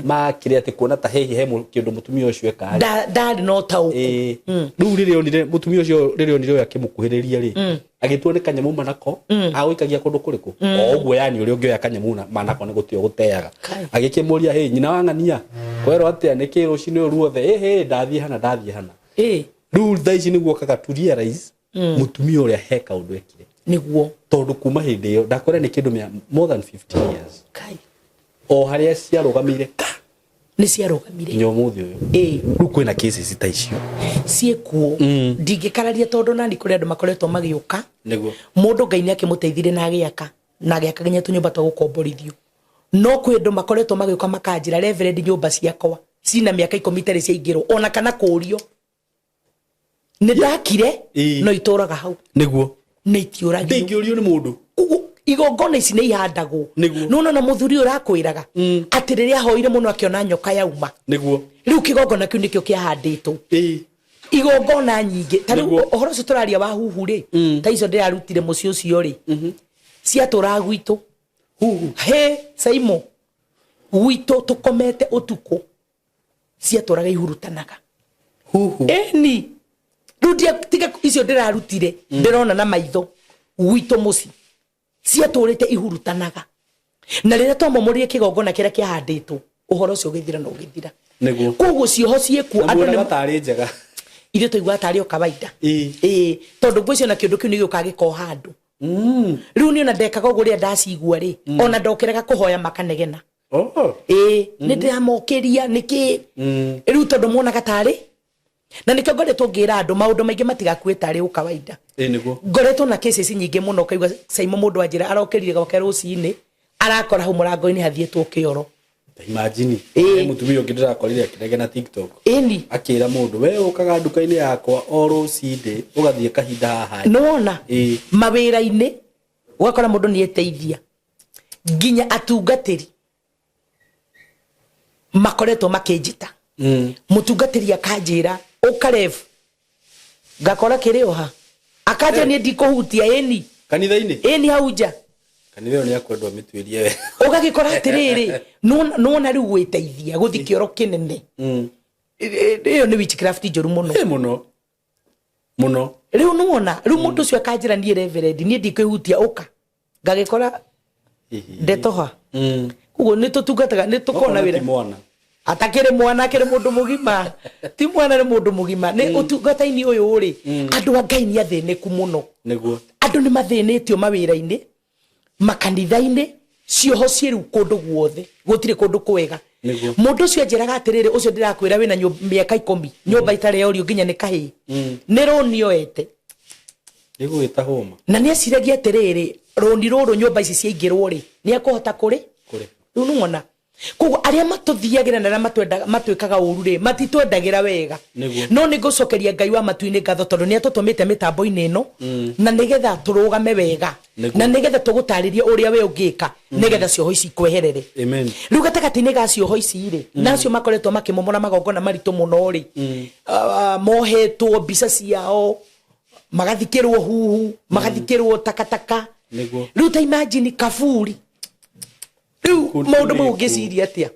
S2: makire ati kuona ta hehi he kindu mutumia ucio eka
S1: ndari no tau
S2: riu riria onire mutumia ucio riria onire akimukuhiriria ri agitua ni kanyamu manako aguikagia kundu kuriku oguo yani uri ungioya kanyamu manako ni gutio guteaga agikimuria he nyina wa ng'ania kwero atia ni ki rucini ruothe ndathie hana riu thaici niguo kagaturia rais mutumia uria he kaundu ekire
S1: niguo
S2: tondu kuma hindi iyo ndakwira ni kindu more than 15 years
S1: kai
S2: o haria ciarugamire
S1: ni ciarugamire
S2: nyomuthi uyu riu kwina cases ta icio
S1: ciekuo ndingikararia tondu nani kuri andu makoretwo magiuka
S2: niguo
S1: mundu Ngai ni akimuteithire na agiaka ginya tunyumba twa gukomborithio no kwi andu makoretwo magiuka makanjira reverend nyumba ciakwa cina miaka 10 tari ciaingirwo ona kana kurio ni ndakire no ituraga hau
S2: niguo
S1: ni itiuragio
S2: ndingiorio ni mundu
S1: igongona ici ni ihandagwo no na muthuri urakwiraga ati riria hoire muno akiona nyoka yauma
S2: niguo
S1: riu kigongona kiu nikio kiahanditwo igongona nyingi tariu ohoro ucio turaria wa huhu ri ta icio ndirarutire muci ucio ri ciatura gwitu huhu he saimo gwitu tukomete utuku ciaturaga ihurutanaga
S2: huhu
S1: eni rudia tiga icio ndirarutire ndirona na maitho gwitu muci ciaturite ihurutanaga na riria twamomorie kigongona kiria kiahanditwo uhoro ucio githira no githira
S2: niguo
S1: koguo cioho cieku
S2: andu ni matari njega
S1: ire toigwa tari o kawaida tondu ngwicio na kindu kiu ni gukagiko handu riu ni ona ndekaga uguo ria ndacigua ri ona ndokeraga kuhoya makanegena ni ndiramokeria niki riu tondu muonaga tari na nikio ngoretwo ngira andu maundu maingi matigakue tari o kawaida
S2: niguo
S1: ngoretwo na cases nyingi muno kaigwa Saimo mundu anjira arokerire gwake rucini arakora hu murango-ini hathietwo kioro
S2: imagine mutumia ungi ndirakorire akirege na TikTok akira mundu we ukaga nduka-ini yakwa o rucinde ugathie kahinda haha
S1: nona mawira-ini ugakora mundu ni eteithia nginya atungatiri makoretwo makinjita mutungatiri akanjira ukarevu ngakora kirio ha akaja ni ndikuhutia kanitha-ini hauja
S2: kanitha ni akwendwa mitwirie we
S1: ugagikora atiriri nona riu gwiteithia guthi kioro kinene iyo ni witchcraft njoru muno riu nuona riu mundu ucio akanjira ni reverend ni ndikuhutia uka ngagikora ndetoha kugo ni tutungataga ni tukona wira atakire mwana akire mundu mugima ti mwana ni mundu mugima ni utungata-ini uyu uri andu a Ngai ni athiniku muno
S2: niguo
S1: andu ni mathinitio mawira-ini makanitha-ini cioho ciru kundu guothe gutire kundu kwega mundu ucio njiraga atiriri ucio ndirakwira wina miaka 10 nyumba itare yorio nginya ni kahi ni roni oete
S2: nigu ita homa
S1: na ni aciragia atiriri roni ruru nyumba ici ciaingirwo ri ni akuhota kuri riu nuona koguo aria matuthiagira na matwikaga uru ri matitwendagira wega no ni gucokeria Ngai wa matu-ini ngatho tondu ni atutumite mitambo-ini ino na nigetha turugame wega na nigetha tugutaririe uria we ungika nigetha cioho ici kweherere
S2: amen
S1: riu gatagati-ini ga cioho ici ri nacio makoretwo makimomora magongona maritu muno ri mohetwo mbica ciao magathikirwo huhu magathikirwo takataka riu ta imagine kaburi riu maundu mau ngiciria atia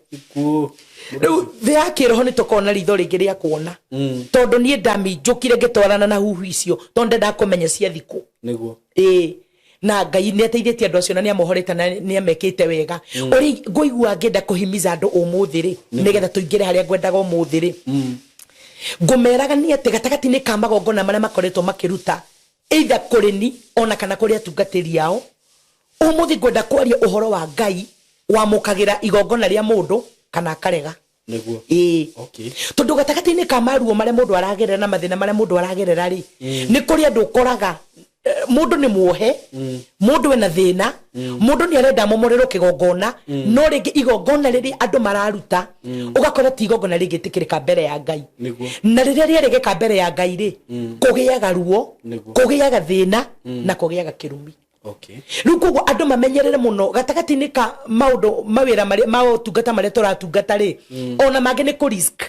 S1: riu the akiroho ni tukona ritho ringi ria kuona tondu nie ndaminjukire ngitwarana na huhu icio tondu ndakumenya cia thiku
S2: niguo
S1: na Ngai ni ateithĩtie andu acio na ni amohorete na ni amekite wega uri ngoigua ngenda kuhimiza andu umuthi ri nigetha tuingire haria ngwendaga umuthi ri ngumeraga ni ati gatagati-ini ka magongona maria makoretwo makiruta either kurini ona kana kuri atungatiri yao umuthi ngwenda kwaria uhoro wa Ngai wamukagira igongona ria mundu kana akarega
S2: niguo
S1: okay tondu gatagati-ini ka maruo maria mundu aragerera na mathina maria mundu aragerera ri ni kuri andu koraga mundu ni muohe mundu wena thina mundu ni arenda momorero kigongona no ringi igongona riri andu mararuta ugakora ti igongona rigitikirika mbere ya Ngai na riria rierigika mbere ya Ngai ri kugiaga ruo kugiaga thina na kugiaga kirumi
S2: okay
S1: riu koguo andu mamenyerere muno gatagati-ini ka maundu mawira maria mautungata maria turatungata ri ona mangi ni ku risk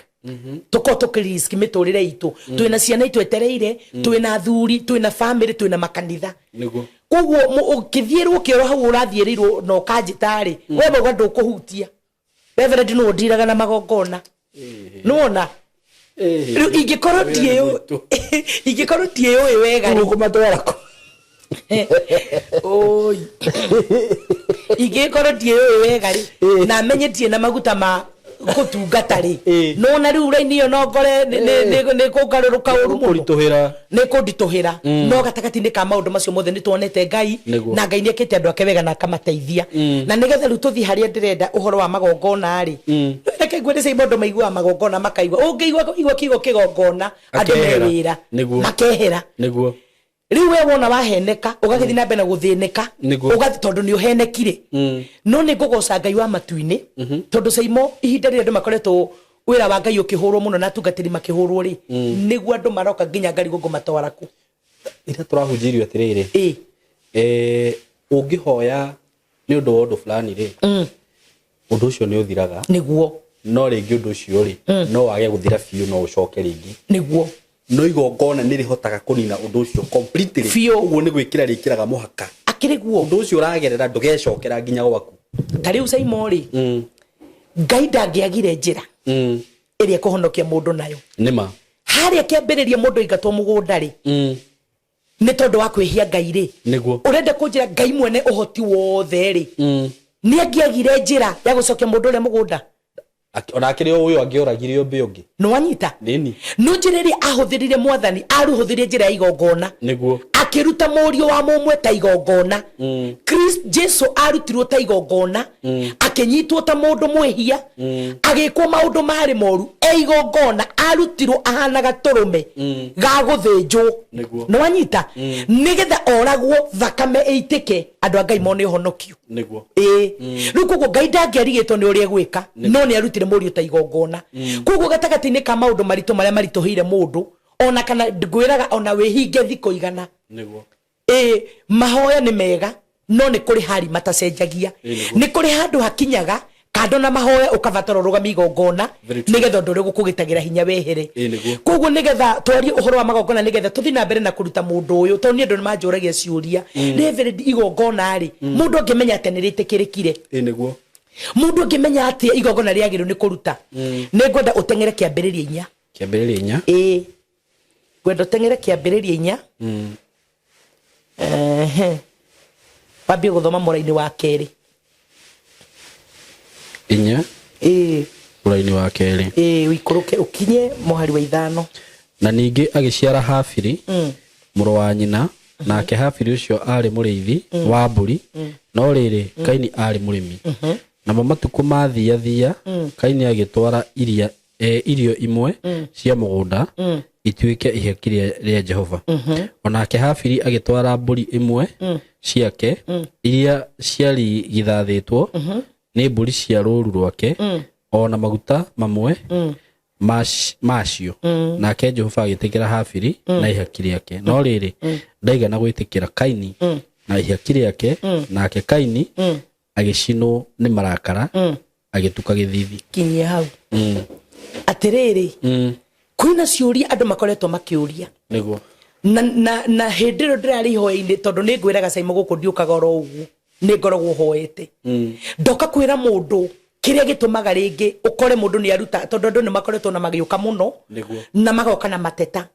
S1: tukirisk miturire itu twina ciana itwetereire twina athuri twina family twina makanitha
S2: niguo
S1: koguo ukithierwo kioro hau urathiirirwo no kanjitari wewe gwandu kuhutia reverend no ndiraga na magongona nuona riu ingikorwo tie wega
S2: ri kumatwarako
S1: oi ingikorwo tie wega ri na menyetie na maguta ma gutungata ri no na riu raini yo no ngore ni kugaruruka uru
S2: kurituhira
S1: ni kundituhira no gatagati-ini ka maundu macio mothe ni tuonete Ngai na Ngai ni akite andu ake wega na akamateithia na nigetha riu tuthi haria ndirenda uhoro wa magongona ri reke ngwende sei mundu maigua magongona makaigua ungiigua kigo kigongona andu mewira makehera
S2: niguo
S1: riu we wona waheneka ugagithi na mbere guthinika ugathi tondu ni uhenekire no ni ngugoca Ngai wa matu-ini tondu Saimo ihinda ria andu makoretwo wira wa Ngai ukihurwo muno na tungatiri makihurwo ri niguo andu maroka nginya ngari gongo matwaraku
S2: ira turahunjirio atiriri ungihoya ni undu wa undu fulani ri undu ucio ni uthiraga
S1: niguo
S2: no ringi undu ucio ri no wage guthira biu no ucoke ringi
S1: niguo
S2: no igongona ni rihotaga kunina undu ucio completely uguo ni gwikira rikiraga muhaka
S1: akiriguo
S2: undu ucio uragerera ndugecokera nginya gwaku
S1: tariu Saimo ri Ngai ndangiagire njira iria kuhonokia mundu nayo
S2: nima
S1: haria kiambiriria mundu ingatwo mugunda ri ni tondu wa kwihia Ngai ri
S2: niguo
S1: urenda kunjira Ngai mwene uhoti wothe ri ni angiagire njira ya gucokia mundu ule mugunda
S2: ona akiri uyu angioragire umbe ungi
S1: no anyita
S2: nini
S1: no njiriri ahuthirire mwathani aruhuthirie njira ya igongona
S2: niguo
S1: akiruta murio wa mumwe ta igongona Christ Jesu arutirwo ta igongona akinyitwo ta mundu mwehia agikwo maundu mari moru igongona arutirwo ahanaga turume ga guthinjwo no anyita nigetha oragwo thakame eitike andu a Ngai mone uhonokio
S2: niguo
S1: riu koguo Ngai ndangiarigitwo ni uria gwika no ni arutire murio ta igongona koguo gatagati-ini ka maundu maritu maria marituhire mundu ona kana ngwiraga ona wihinge thiko igana
S2: niguo
S1: mahoya ni mega no ni kuri hari matacenjagia ni kuri handu hakinyaga kando na mahoya ukavatara rugami igongona nigetha ndu ri gukugitagira hinya wehere koguo nigetha twari uhoro wa magongona nigetha tuthi na mbere na kuruta mundu uyu to ni andu ni manjuragia ciuria reverend igongona ri mundu angimenya ati ni ritikirikire
S2: niguo
S1: mundu angimenya ati igongona riagiru ni kuruta ni ngwenda utengere kiambiriria inya gwenda utengere kiambiriria inya wambie guthoma mura-ini wa keri
S2: inya uraini wa keri
S1: wikuruke ukinye mohari wa 5
S2: na ningi agiciara Hafiri muru wa nyina nake Hafiri ucio ari muriithi wa mburi no riri Kaini ari murimi na mamatuku mathia Kaini agitwara irio imwe cia mugunda ituike ihekiria ria Jehova onake Hafiri agitwara mburi imwe ciake iria ciari githathitwo ni mburi cia ruru rwake ona maguta mamwe macio nake Jehova agitikira Hafiri na ihaki riake no riri ndaigana gwitikira Kaini na ihaki riake nake Kaini agicino ni marakara agituka githithi
S1: kinyia hau atiriri kwina ciuria andu makoretwo makiuria
S2: niguo
S1: na hindiro ndirari hoya-ini tondu ni ngwiraga Saimo guku ndiukaga oro ugu ni ngoragwo hoete ndoka kwira mundu kiria gitumaga ringi ukore mundu ni aruta tondu andu ni makoretwo na magiuka muno na magoka na mateta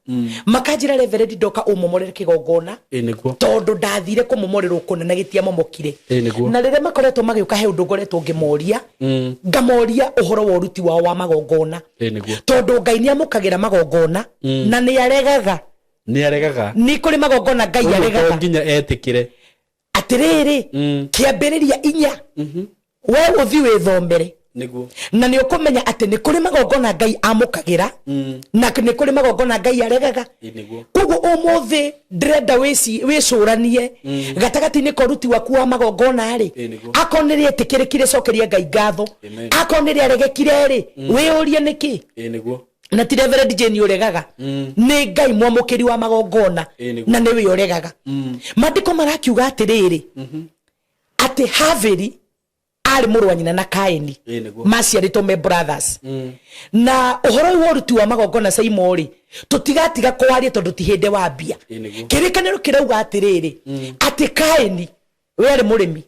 S1: makanjira reverend ndoka umomorere kigongona
S2: niguo
S1: tondu ndathire kumomorerwo kunene gitia momokire na riria makoretwo magiuka he undu ngoretwo ngimoria ngamoria uhoro wa uruti wao wa magongona tondu Ngai ni amukagira magongona na ni aregaga ni kuri magongona Ngai aregaga
S2: nginya etikire
S1: atiriri kiambiriria 4 we uthi withombere
S2: niguo
S1: na ni ukumenya ati ni kuri magongona Ngai amukagira na ni kuri magongona Ngai aregaga
S2: niguo
S1: koguo umuthi ndrenda wicuranie gatagati ni koruti waku wa magongona ari akonire etikirikire cokeria Ngai ngatho akonire aregekire ri wiurie niki
S2: niguo
S1: na ti reverend Jane uregaga ni Ngai mwamukiri wa magongona na ni we uregaga mandiko marakiuga atiriri ati Haveri ari muru wa nyina na Kaini maciarĩtwo me brothers na uhoro wa uruti wa magongona Saimo ri tutigatiga kwaria tondu ti hinde wa mbia kirikaniro kirauga atiriri ati Kaini we ari murimi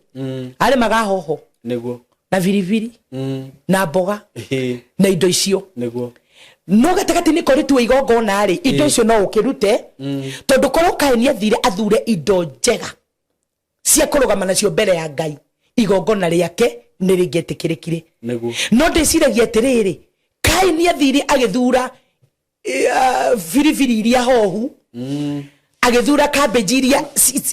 S1: ari magahoho
S2: niguo
S1: na viriviri na mboga na indo icio
S2: niguo
S1: no gatagati ni koriti wa igongona ri indo icio no ukirute tondu korwo Kaini athire athure indo njega cia kurugama nacio mbere ya Ngai igongona riake ni ringetikirikire no ndiciragia atiriri Kaini athire agithura viriviri iria hohu agithura cabbage iria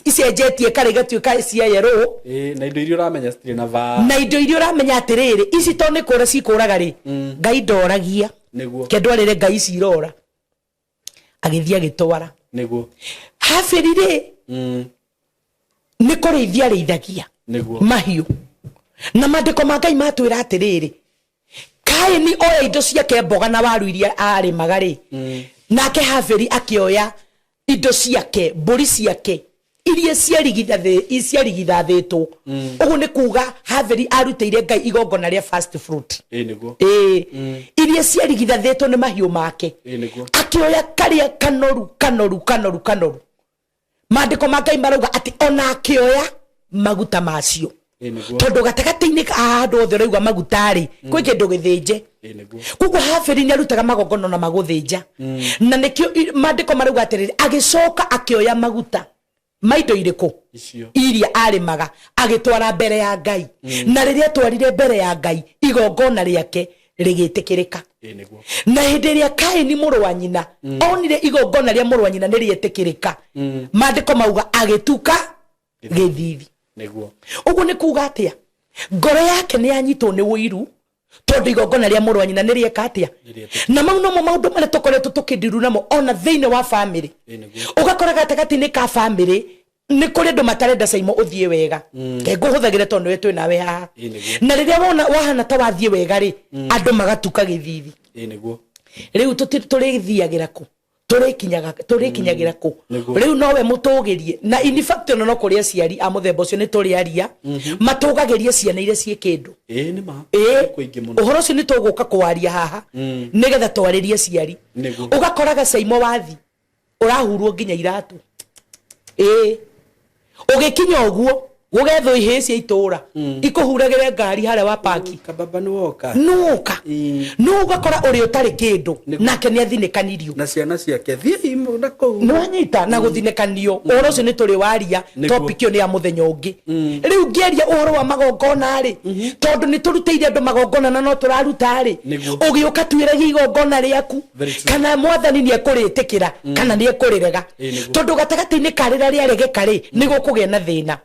S1: icenjetie karigatuika cia yellow
S2: na indo iria uramenya citire na va
S1: na indo iria uramenya atiriri ici to ni kura cikuraga ri Ngai ndoragia
S2: niguo
S1: kendo arire Ngai cirora agithia gitwara
S2: niguo
S1: Haveri ri ni kurithia rithagia mahiu na mandiko ma Ngai matwira atiriri Kaini oya indo ciake mboga na waru iria ari magari nake Haveri akioya indo ciake mburi ciake iria ciarigithathitwo ugu ni kuga Haveri arutire Ngai igongona ria fast fruit
S2: niguo
S1: iria ciarigithathitwo ni mahiu make akioya karia kanoru mandiko ma Ngai marauga ati ona akioya maguta macio tondu gatagati-ini andu othe rauga maguta ri kwi kindu githinje koguo Haveri ni arutaga magongona na maguthinja na nikio mandiko marauga atiriri agicoka akioya maguta maindo iriku iria arimaga agitwara mbere ya Ngai na riria twarire mbere ya Ngai igongona riake rigitikirika na hindi ria Kaini muru wa nyina onire igongona ria muru wa nyina ni rietikirika mandiko mauga agituka githithi ugu ni kuga atia ngoro yake ni yanyitwo ni wiru tondu igongona ria muru wa nyina ni rieka atia na mau no maundu mare tukoretwo tukindiru namo ona thiini wa family ugakora gatagati ni ka family ni kuri andu matarenda Saimo uthie wega ke nguhuthagire tondu we twina haha na riria wona wahana ta wathie wega ri andu magatuka githithi riu turithiagira ku turikinyagira ku riu nowe mutugirie na in fact no kuri aciari a muthemba ucio ni turi aria matugagirie ciana iria cie kindu
S2: ni ma
S1: kuingi muno uhoro ucio ni tuguka kwaria haha nigetha twaririe ciari ugakoraga Saimo wathi urahurwo nginya iratu ugikinya uguo Gugetho iheci itura ikuhuragire ngari hare wa paki
S3: kababa nuoka
S1: no ugakora uri utari kindu nake ni athinekanirio
S3: na ciana ciake thii na kou
S1: no anyita na guthinekanio uhoro ucio ni turi waria topic yo ni ya muthenya ungi riu ngeria uhoro wa magongona ri tondu ni turuteire andu magongona na no turaruta ri ugiuka twiragia igongona riaku kana mwathani ni ekuritikira kana ni ekurirega tondu gatagati-ini karira riaregeka ri ni gukugia na thina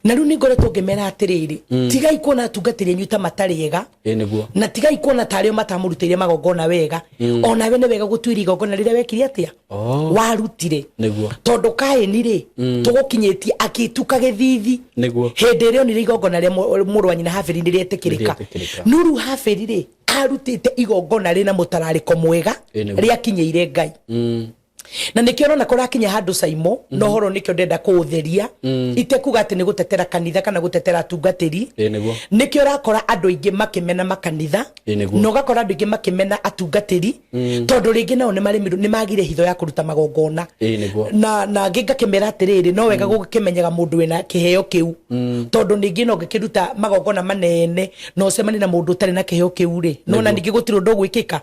S1: na riu ni ngoretwo ngimera atiriri tigai kuona atungatiri anyu ta matariega na tigai kuona tario matamurutire magongona wega ona we ni wega gutwira igongona riria wekire atia warutire tondu Kaini ri tugukinyitie akituka githithi hindi rio ni igongona ria muru wa nyina Habili ni rietikirika nuru Habili ri arutite igongona rina mutarariko mwega ria kinyeire Ngai na nikio rona korakinya handu Saimo no horo nikio ndenda kuutheria itekuga ati ni gutetera kanitha kana gutetera atungatiri nikio rakora andu aingi makimena makanitha no gakora andu aingi makimena atungatiri tondu ringi nao ni magire hitho ya kuruta magongona na nginga kimera atiriri no wega gukimenyaga mundu wina kiheo kiu tondu ningi no gikiruta magongona manene no semani na mundu tari na kiheo kiu ri no na ningi gutiro ndo gwikika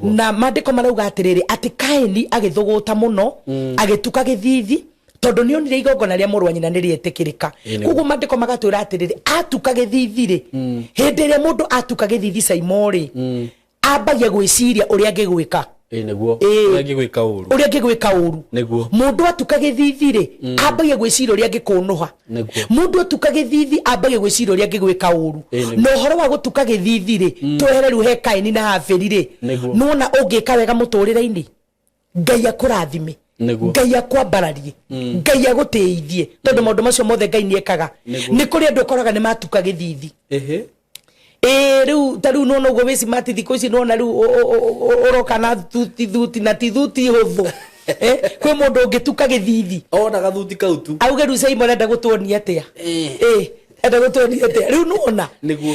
S1: na mandiko marauga atiriri ati Kaini agithuguta muno agituka githithi tondu ni onire igongona ria muru wa nyina ni rietikirika kuguo mandiko magatwira atiriri atuka githithi ri hindi ria mundu atuka githithi Saimo ri ambagia gwiciria uria angigwika uria angigwika uru mundu atuka githithi ri ambagia gwiciria uria angikunuha mundu atuka githithi ambagia gwiciria uria angigwika uru no horo wa gutuka githithi ri twehere riu he Kaini na Habili ri nona ungika wega muturire-ini Ngai akurathime Ngai akwambararie Ngai agutithie tondu maundu macio mothe Ngai niekaga ni kuri andu koraga ni matuka githithi riu taru no go wesi mati thiko ici no na riu oroka na thuti na tithuti huthu kwi mundu ungituka githithi
S3: ona gathuti kautu
S1: auge riu Saimo arenda gutuonia atia enda gutuonia atia riu nona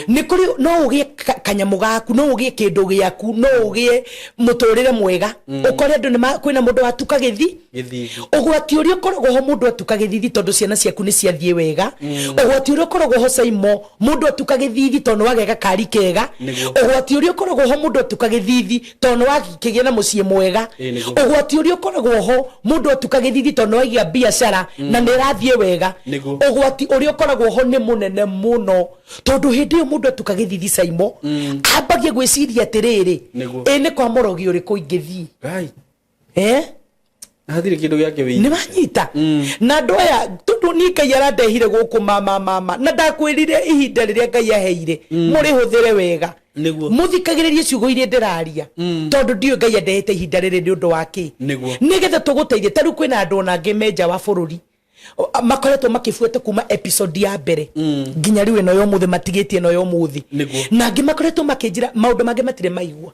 S1: ni kuri no ugie kanyamu gaku no ugie kindu giaku no ugie muturire mwega ukore andu ni kwina mundu atuka githithi ugwati uria ukoragwo ho mundu atuka githithi tondu ciana ciaku ni ciathie wega ugwati uria ukoragwo ho Saimo mundu atuka githithi tondu wagega kari kega ugwati uria ukoragwo ho mundu atuka githithi tondu wakigia na mucii mwega ugwati uria ukoragwo ho mundu atuka githithi tondu wagia biashara na ni rathie wega ugwati uria ukoragwo ho ni munene muno tondu hindi yo mundu atuka githithi Saimo ambagia gwiciria atiriri ni kwa morogi uriku ingithi
S3: hathire kindu giake wi
S1: ni manyita na ndoya tondu ni Ngai arandehire guku mama na ndakwirire ihinda riria Ngai aheire muri huthire wega muthikagiririe ciugo iria ndiraria tondu ndio Ngai andehete ihinda riri ni undu wake nigetha tuguteithie taru kwina andu ona ngimenja wa bururi makoretwo makifuata kuma episode ya mbere nginya riu eno yo muthe matigitie no yo muthi na ngi makoretwo makinjira maundu mangi matire maigwa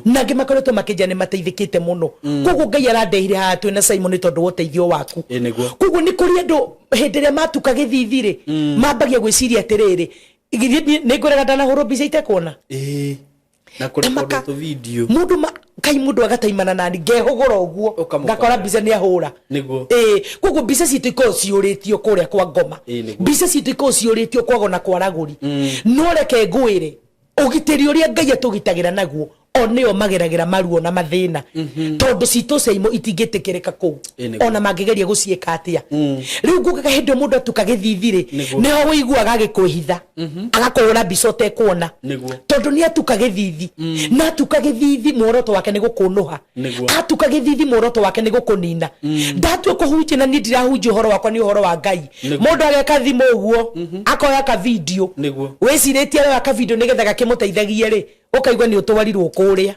S1: na ngi makoretwo makinjira ni mateithikite muno kuguo Ngai arandehire ha twina Simon tondu woteithio waku kuguo ni kuri andu hindi ria matuka githithi ri mambagia gwiciria atiriri ni ngorega ndana horo bica itekona
S3: na kurekoda to video
S1: mundu agataimana nani ngehogora uguo ngakora bica ni ahura kuguo bica citu iko ciuritio kuria kwa Ngoma bica citu iko ciuritio kwago na kwa Raguri no reke ngwire ugitiri uria Ngai atugitagira naguo oneo mageragira maruo na mathina tondu citu Saimo itingitikirika ku ona mangigeria gucieka atia riu ngugaga hindi mundu atuka githithire neho wiguaga agikuhitha agakura bicote kuona tondu ni atuka githithi na atuka githithi muoroto wake ni gukunuha atuka githithi muoroto wake ni gukunina ndatue kuhunjia na ni ndirahunjia uhoro wakwa ni uhoro wa Ngai mundu ageka thimu uguo akoya ka video wiciritie wa ka video nigetha gakimuteithagie ri ukaigwa ni utwarirwo kuria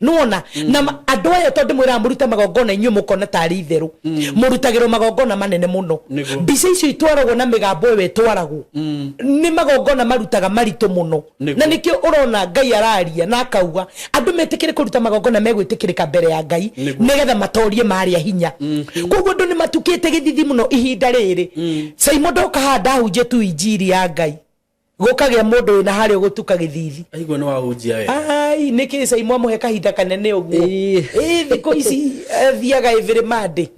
S1: nuona na andu aya tondu mwira muruta magongona inyu mukona tari itheru murutagiro magongona manene muno bica icio itwaragwo na migambo we twaragwo ni magongona marutaga maritu muno na nikio urona Ngai araria na akauga andu metikire kuruta magongona megwitikirika mbere ya Ngai nigetha matorie maria hinya koguo andu ni matukite githithi muno ihinda riri Saimo ndoka handa huje tu injiri ya Ngai gukagia mundu na hari gutuka githithi
S3: aigwa no ahunjia we
S1: Ngai niki Saimo amuhe kahinda kanene uguo thiko ici thiaga every Monday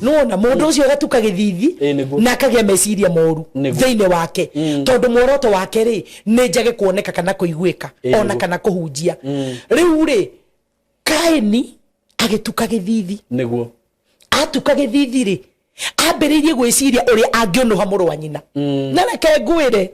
S1: no na mundu ucio gatuka githithi na akagia meciria moru thiine wake tondu mworoto wake ri ni njage kuoneka kana kuiguika ona kana kuhunjia riu ri Kaini agituka githithi niguo atuka githithi ri ambiririe gwiciria uria angionoha muru wa nyina na reke ngwire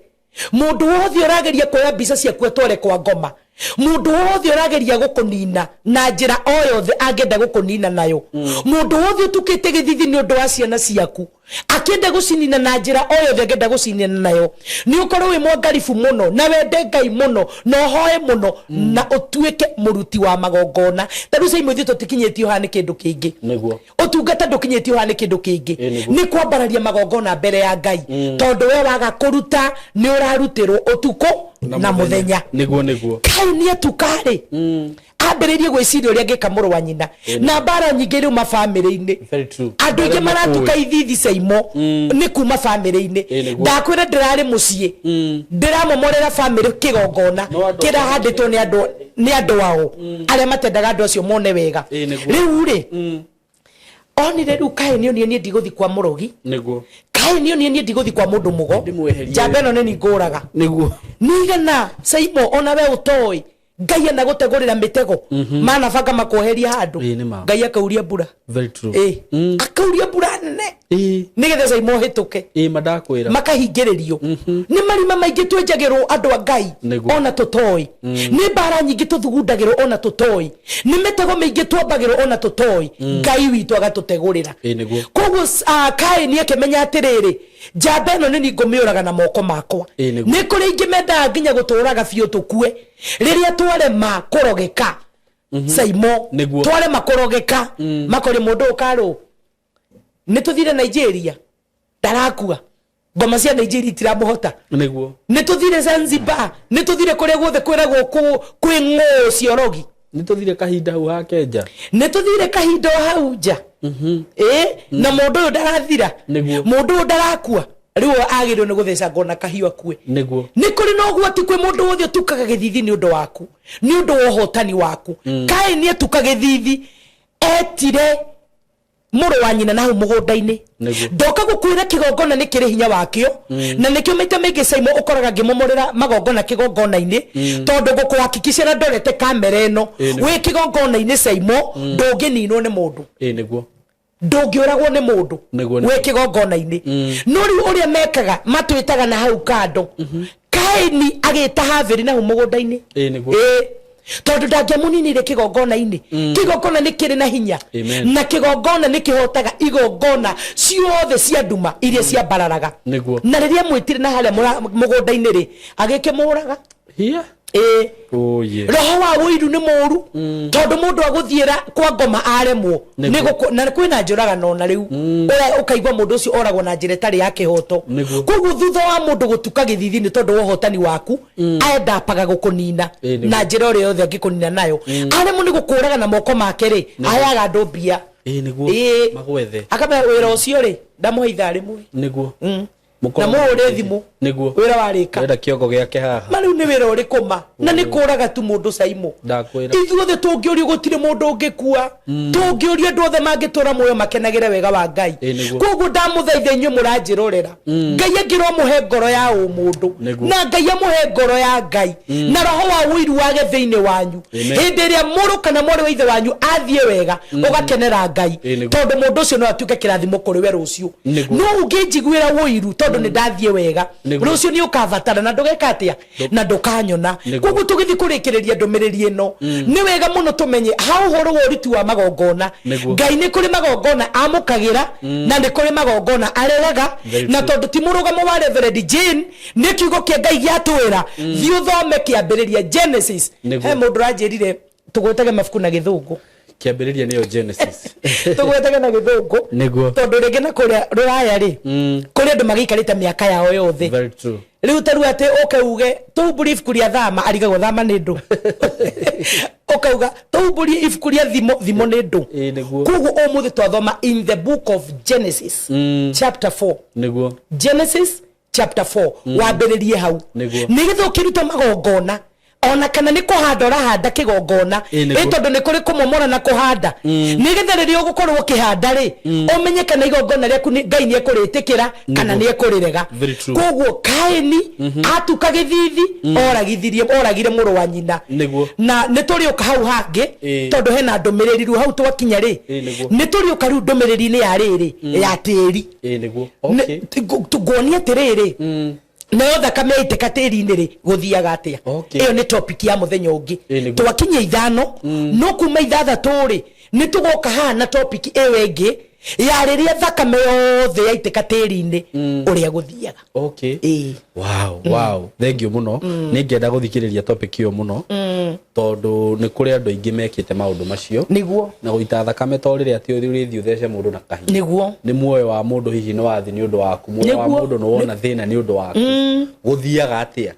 S1: mundu wothe urageria kuoya mbica ciaku atware kwa ngoma mundu wothe urageria gukunina na njira o yothe angenda gukunina nayo mundu wothe utukite githithi ni undu wa ciana ciaku akenda gucinina na njira o yothe angenda gucinina nayo ni ukorwo wi mwangarifu muno na wende Ngai muno na hoye muno na utuike muruti wa magongona taru Saimo thito tikinyetio hani kindu kingi niguo utungata ndukinyetio hani kindu kingi ni kwambararia magongona mbere ya Ngai tondu we waga kuruta ni urarutirwo utuko na muthenya niguo Kaini atukari ambiririe gwiciria uria ngika muru wa nyina na bara nyingi ri mafamily-ini andu ingi maratuka ithithi Saimo ni kuma family-ini ndakwira ndirari mucii ndiramomorera family kigongona kirahanditwo ni andu wao aria matendaga andu acio mone wega riu ri onire ru Kaini oni ni ndiguthi kwa murogi niguo Kaini oni ni ndiguthi kwa mundu mugo jambeno ni nguraga niguo nigana Saimo ona we utoi Ngai na gutegurira mitego mana banga makoheria handu Ngai akauria mbura very true akauria mbura nene nigetha Saimo hituke madakwira makahingiririo ni marima maingi twenjagirwo andu a Ngai ona tutoi ni bara nyingi tuthugundagirwo ona tutoi ni mitego maingi twambagirwo ona tutoi Ngai witu agatutegurira koguo Kaini akimenya atiriri njamba ino ni ngumiuraga na moko makwa ni kuri ingi menda nginya guturaga biu tukue riria tware makorogeka Saimo tware makorogeka makori mundu ukaro ni tuthire Nigeria darakua ngoma cia Nigeria tiramuhota niguo ni tuthire Zanzibar ni tuthire kuri guothe kwiragwo kwi ng'o ciorogi ni tuthire kahinda hau ha Kenya ni tuthire kahinda hau nja na mundu ndarathira mundu ndarakua riu agirwo ni gutheca ngona kahiu akue niguo ni kuri no gwati kwi mundu wothe tukaga githithi ni undu waku ni undu wa hotani waku Kaini tukaga githithi etire muru wa nyina na hu mugunda-ini ndoka gukwira kigongona ni kiri hinya wakio na nikio maita maingi Saimo ukoraga ngimomorera magongona kigongona-ini tondu gukuhakikisha na ndorete kamera ino wi kigongona-ini Saimo ndungininwo ni mundu niguo ndungiuragwo ni mundu wi kigongona-ini no riu uria mekaga matwitaga na hau kando Kaini agita haveri na hu mugunda-ini tondu ndangiamuninire kigongona-ini kigongona ni kiri na hinya na kigongona ni kihotaga igongona ciothe cia nduma iria cia bararaga na riria mwitire na haria mugunda-ini ri agikimuraga roho wa wiru ni moru tondu mundu aguthiira kwa ngoma aremwo na kwina njuragano na riu ukaigwa mundu ucio oragwo na njira tari ya kihoto koguo thutha wa mundu gutuka githithi ni tondu wa hotani waku aenda paga gukunina na njira ore yothe angikunina nayo aremwo ni gukuraga na moko make ri ayaga ndobia niguo magwethe akaba wira ucio ri ndamuheitha rimwe niguo na muhuri thimu niguo wira warika wenda kiongo giake haha mari ni wira urikuma na ni kuraga tu mundu Saimo ndakwira ithuothe tungiorio gutire mundu ungikua tungiorio andu othe mangitura muoyo makenagire wega wa Ngai koguo ndamuthaitha inyu muranjirorera Ngai angiro muhe ngoro ya umundu na Ngai amuhe ngoro ya Ngai na roho wa wiru wage thiini wanyu hindi iria muru kana mori wa ithe wanyu athie wega ugakenera Ngai tondu mundu ucio no atuike kirathimo kuri we rucio no ungijiguira wiru tondu ni ndathie wega rucio ni ukavatana na ndugeka atia na ndukanyona koguo tugithi kurikiriria ndumiriri ino ni wega muno tumenye ha uhoro wa uritu wa magongona Ngai ni kuri magongona amukagira na ni kuri magongona areraga na tondu ti murugamo wa Reverend Jane ni kiugo kia Ngai giatwira thi uthome kiambiriria Genesis he mundu ranjirire tugwetage mafuku na githungu kiambiriria niyo Genesis tugwetaga na githungu niguo tondu ringi na kuria ruraya ri kuri andu magikarite miaka yao yothe very true riu taru ati ukauge tu believe kuria thama arigagwo thama ni ndu ukauga tu believe kuria thimo ni ndu kugu umuthi twathoma in the book of Genesis chapter 4 niguo Genesis chapter 4 wambiririe hau nigetha ukiruta magongona ona kana ni kuhanda handa kigongona tondu ni kuri kumomora na kuhanda nigetha riria ugukorwo kihanda ri umenye kana igongona riaku Ngai ni ekuritikira kana ni ekurirega koguo Kaini atuka githithi oragire muru wa nyina na ni turi uka hau hangi tondu hena ndumiriri ru hau twakinya ri ni turi uka ru ndumiriri ni ya riri ya tiri tugonia tiriri nayo thakame iteka tiri-ini ri guthiaga atia iyo ni topic ya muthenya ungi twakinya 5 no kuma 6 ri ni tugoka hana topic ewe ingi ya riria thakame yothe yaiteka tiri-ini uria guthiaga
S2: wow thank you muno ningienda guthikiriria topic iyo muno tondu ni kuri andu aingi mekite maundu macio
S1: niguo
S2: na guita thakame to riria ti uthi uthece mundu na kahi
S1: niguo
S2: ni muoyo wa mundu hihi no wathi ni undu waku muoyo wa mundu no wona thina ni undu waku guthiaga atia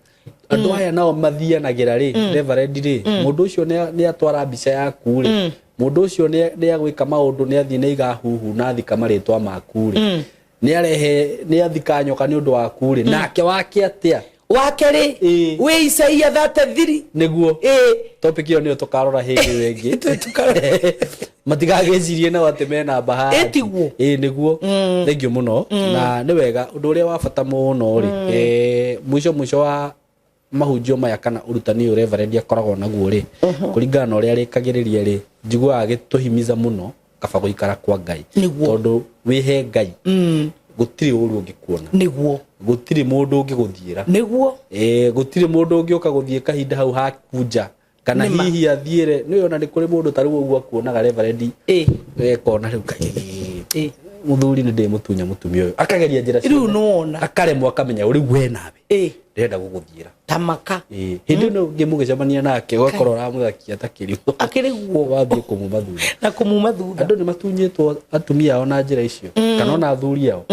S2: andu aya nao mathianagira ri reverend ri mundu ucio ni atwara mbica yaku ri mundu ucio ni agwika maundu ni athi ni igahuhu na thika maritwa maku ri ni arehe ni athika nyoka ni undu waku ri nake wake atia
S1: wake ri we Isaia 33
S2: niguo topic iyo ni tukarora hindi wengi matigagecirie na wate mena baha
S1: etiguo
S2: niguo thank you muno na ni wega undu uria wa bata muno ri mwisho wa mahunjio maya kana urutani reverend akoragwo naguo ri kuringana na uria rikagiriria ri njiguaga gituhimiza muno kaba guikara kwa Ngai tondu wihe Ngai gutiri uru ngikuona
S1: niguo
S2: gutiri mundu ngiguthiira
S1: niguo
S2: gutiri mundu ngioka guthie kahinda hau hakunja kana hihi athiire ni ona ni kuri mundu tariu uguo kuonaga reverend kona riu muthuri ni ndimutunya mutumia uyu akageria njira
S1: riu nuona
S2: akaremwo akamenya uri we nawe ndenda guguthiira
S1: tamaka
S2: hindi no ngimugicemania nake gwakorwo ramuthakia takiriu
S1: akiriguo
S2: wathie kumumathura
S1: na kumumathura
S2: andu ni matunyitwo atumia ao na njira icio kana ona athuri ao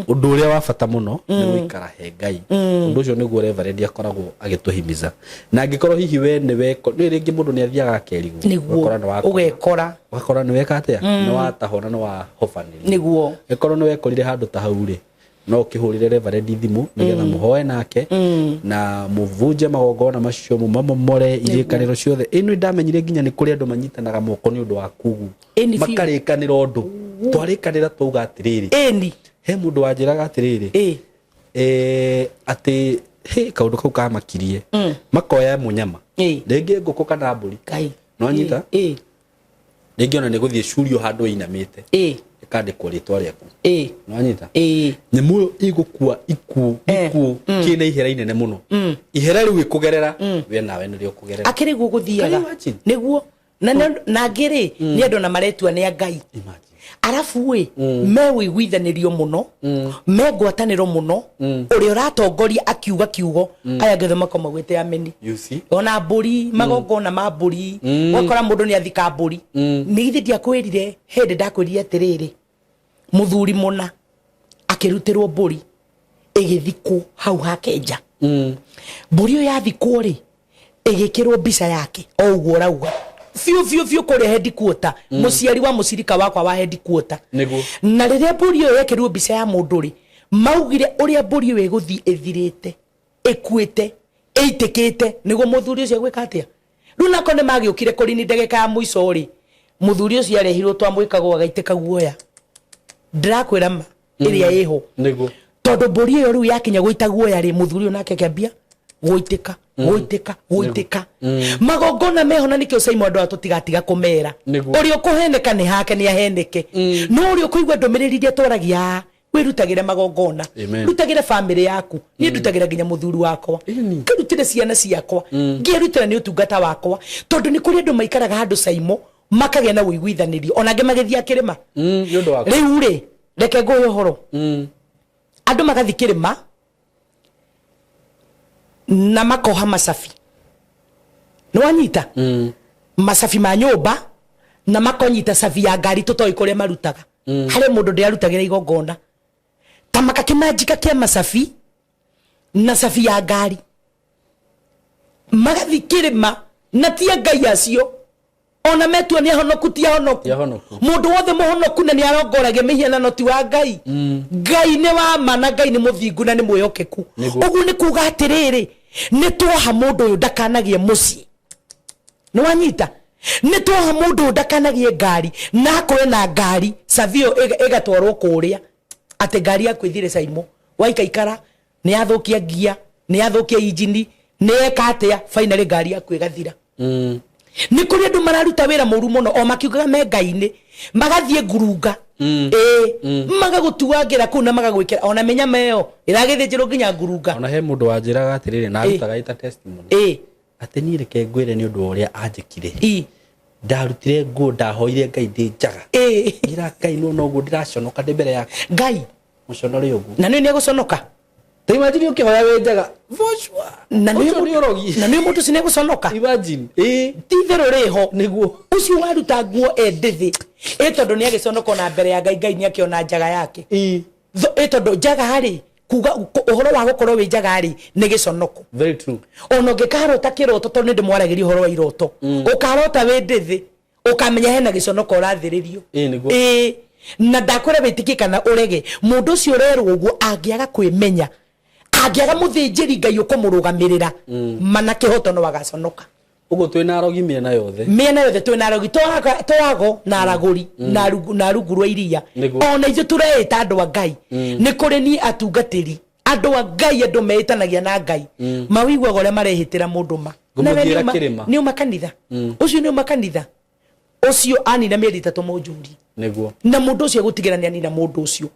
S2: undu uria wa bata muno ni guikara he Ngai undu ucio niguo reverend akoragwo agituhimiza na angikorwo hihi we ni weko ni ringi mundu ni athiaga akerigwo ugekora ni weka atia ni watahona ni wahobaniria
S1: niguo
S2: ekorwo ni wekorire handu ta hau ri no ukihurire reverend thimu nigetha muhoe nake na muvunje magongona macio mumamomore irikaniro ciothe ino ndamenyire nginya ni kuri andu manyitanaga moko ni undu wa kugu makarikanira undu twarikanira twauga atiriri he mundu wanjiraga atiriri ati he kaundu kau kamakirie makoya munyama ringi nguku kana mburi no nyita ringi ona ni guthie curio handu inamite ikandikwo ritwa riaku no nyita ni muyo igukua iku kina ihera inene muno ihera riu ikugerera we nawe ni riokugerera
S1: akiriguo guthiaga niguo na ngiri ni andu na maretua ni Ngai arafu we me wiguithanirio muno me ngwataniro muno uri uratongoria akiuga kiugo aya ngethe makoma gwite ameni ona mburi magongona ma mburi wakora mundu ni athika mburi ni githi ndiakwirire hindi ndakwirire atiriri muthuri muna akirutirwo mburi igithikwo hau hakenja mburi yo yathikwo ri igikirwo mbica yake o uguo rauga fiu kore headquarter muciari wa mucirika wakwa wa headquarter na riria mburi yo yekirwo mbica ya mundu ri maugire uria mburi yo iguthi ithirite ikuite eitikite niguo muthuri ucio gwika atia riu nako ni magiukire kuri ni ndagika ya muico ri muthuri ucio arehirwo twamwikagwo agaitika guoya ndirakwira ma iria iho
S2: niguo
S1: tondu mburi yo riu yakinya guita guoya ri muthuri nake kiambia goitika magongona mehona nikio Simon ndo atutigatiga kumera uri ukuheneka ni hake ni aheneke no uri ukuigwa ndomiriri iria tworagia wirutagire magongona rutagire family yaku ni ndutagira nginya muthuri wakwa kirutire ciana ciakwa ngirutira ni utungata wakwa tondu ni kuri andu maikaraga handu Simon makagea na wiguithanirio ona ngimagethia kirima
S2: nyondo wako
S1: riu ri reke ngoyo horo andu magathikirima na makoha masafi nwanyita masafi ma nyumba na makonyita safi ya ngari tutoi kuria marutaga hare mundu ndiarutagira igongona tamaka kimajika kia masafi na safi ya ngari magathikirima na tia Ngai acio ona metua ni honoku tia honoku mundu wothe muhonoku na ni arongorage mihiana no ti wa Ngai Ngai ni wa mana Ngai ni muthingu na ni mwiyokeku ugu ni kuga atiriri nĩ twoha mũndũ ũyũ ndakanagie mũciĩ nĩ wanyita nĩ twoha mũndũ ũyũ ndakanagie ngari na kũrĩ na ngari savio ĩgatwarwo kũrĩa atĩ ngari yaku ĩthire Caimo waikaikara nĩ yathũkia gia nĩ yathũkia injini nĩ eka atĩa finally ngari yaku ĩgathira nĩ kũrĩ andũ mararuta wĩra mũru mũno o makiugaga me Ngai-inĩ magathiĩ ngurunga magagũtuangĩra kũu na magagwĩkĩra ona menyama ĩyo ĩragĩthĩnjĩrwo nginya ngurunga
S3: ona he mũndũ wanjĩraga atĩrĩrĩ na arutaga ita testimony atĩ niĩ reke ngwĩre nĩ ũndũ wa ũrĩa anjĩkire ndarutire nguo ndahoire Ngai ndĩ njaga ngira Ngai no noguo ndĩraconoka ndĩ mbere yake
S1: Ngai
S3: mũconore ũguo
S1: na nĩ gũconoka
S3: ta imagine ũkĩhoya wĩ njaga voshwa
S1: na nĩ mũndũ cine gũconoka
S3: imagine
S1: titherũ rĩho
S3: nĩguo
S1: ũcio waruta nguo endithi tondũ nĩ agĩconoka na mbere ya Ngai Ngai nĩ akĩona njaga yake tondũ njaga harĩ kuga ũhoro wa gũkorwo wĩ njaga rĩ nĩ gĩconoko
S3: very true
S1: ona ũngĩkarota kĩroto tondũ nĩ ndĩmwaragĩria ũhoro wa iroto ũkarota wĩ ndithi ũkamenya hena gĩconoko ũrathĩrĩrio na ndakwĩra wĩtĩkie kana ũrege mũndũ ũcio ũrerwo ũguo angĩaga kwĩmenya angĩaga mũthĩnjĩri Ngai ũkũmũrũgamĩrĩra mana kĩhoto no agaconoka
S3: ũguo twĩna arogi mĩena yothe
S1: twĩna arogi twago na aragũri na rungu rwa iria ona ithuĩ tũreĩta andũ a Ngai nĩ kũrĩ niĩ atungatĩri andũ a Ngai andũ meĩtanagia na Ngai mawĩiguaga ũrĩa marehĩtĩra mũndũ ma nĩ uma kanitha ũcio nĩ uma kanitha ũcio anina mĩeri 3 mũnjuri
S3: nĩguo
S1: na mũndũ ũcio gũtigĩra nĩ anina mũndũ ũcio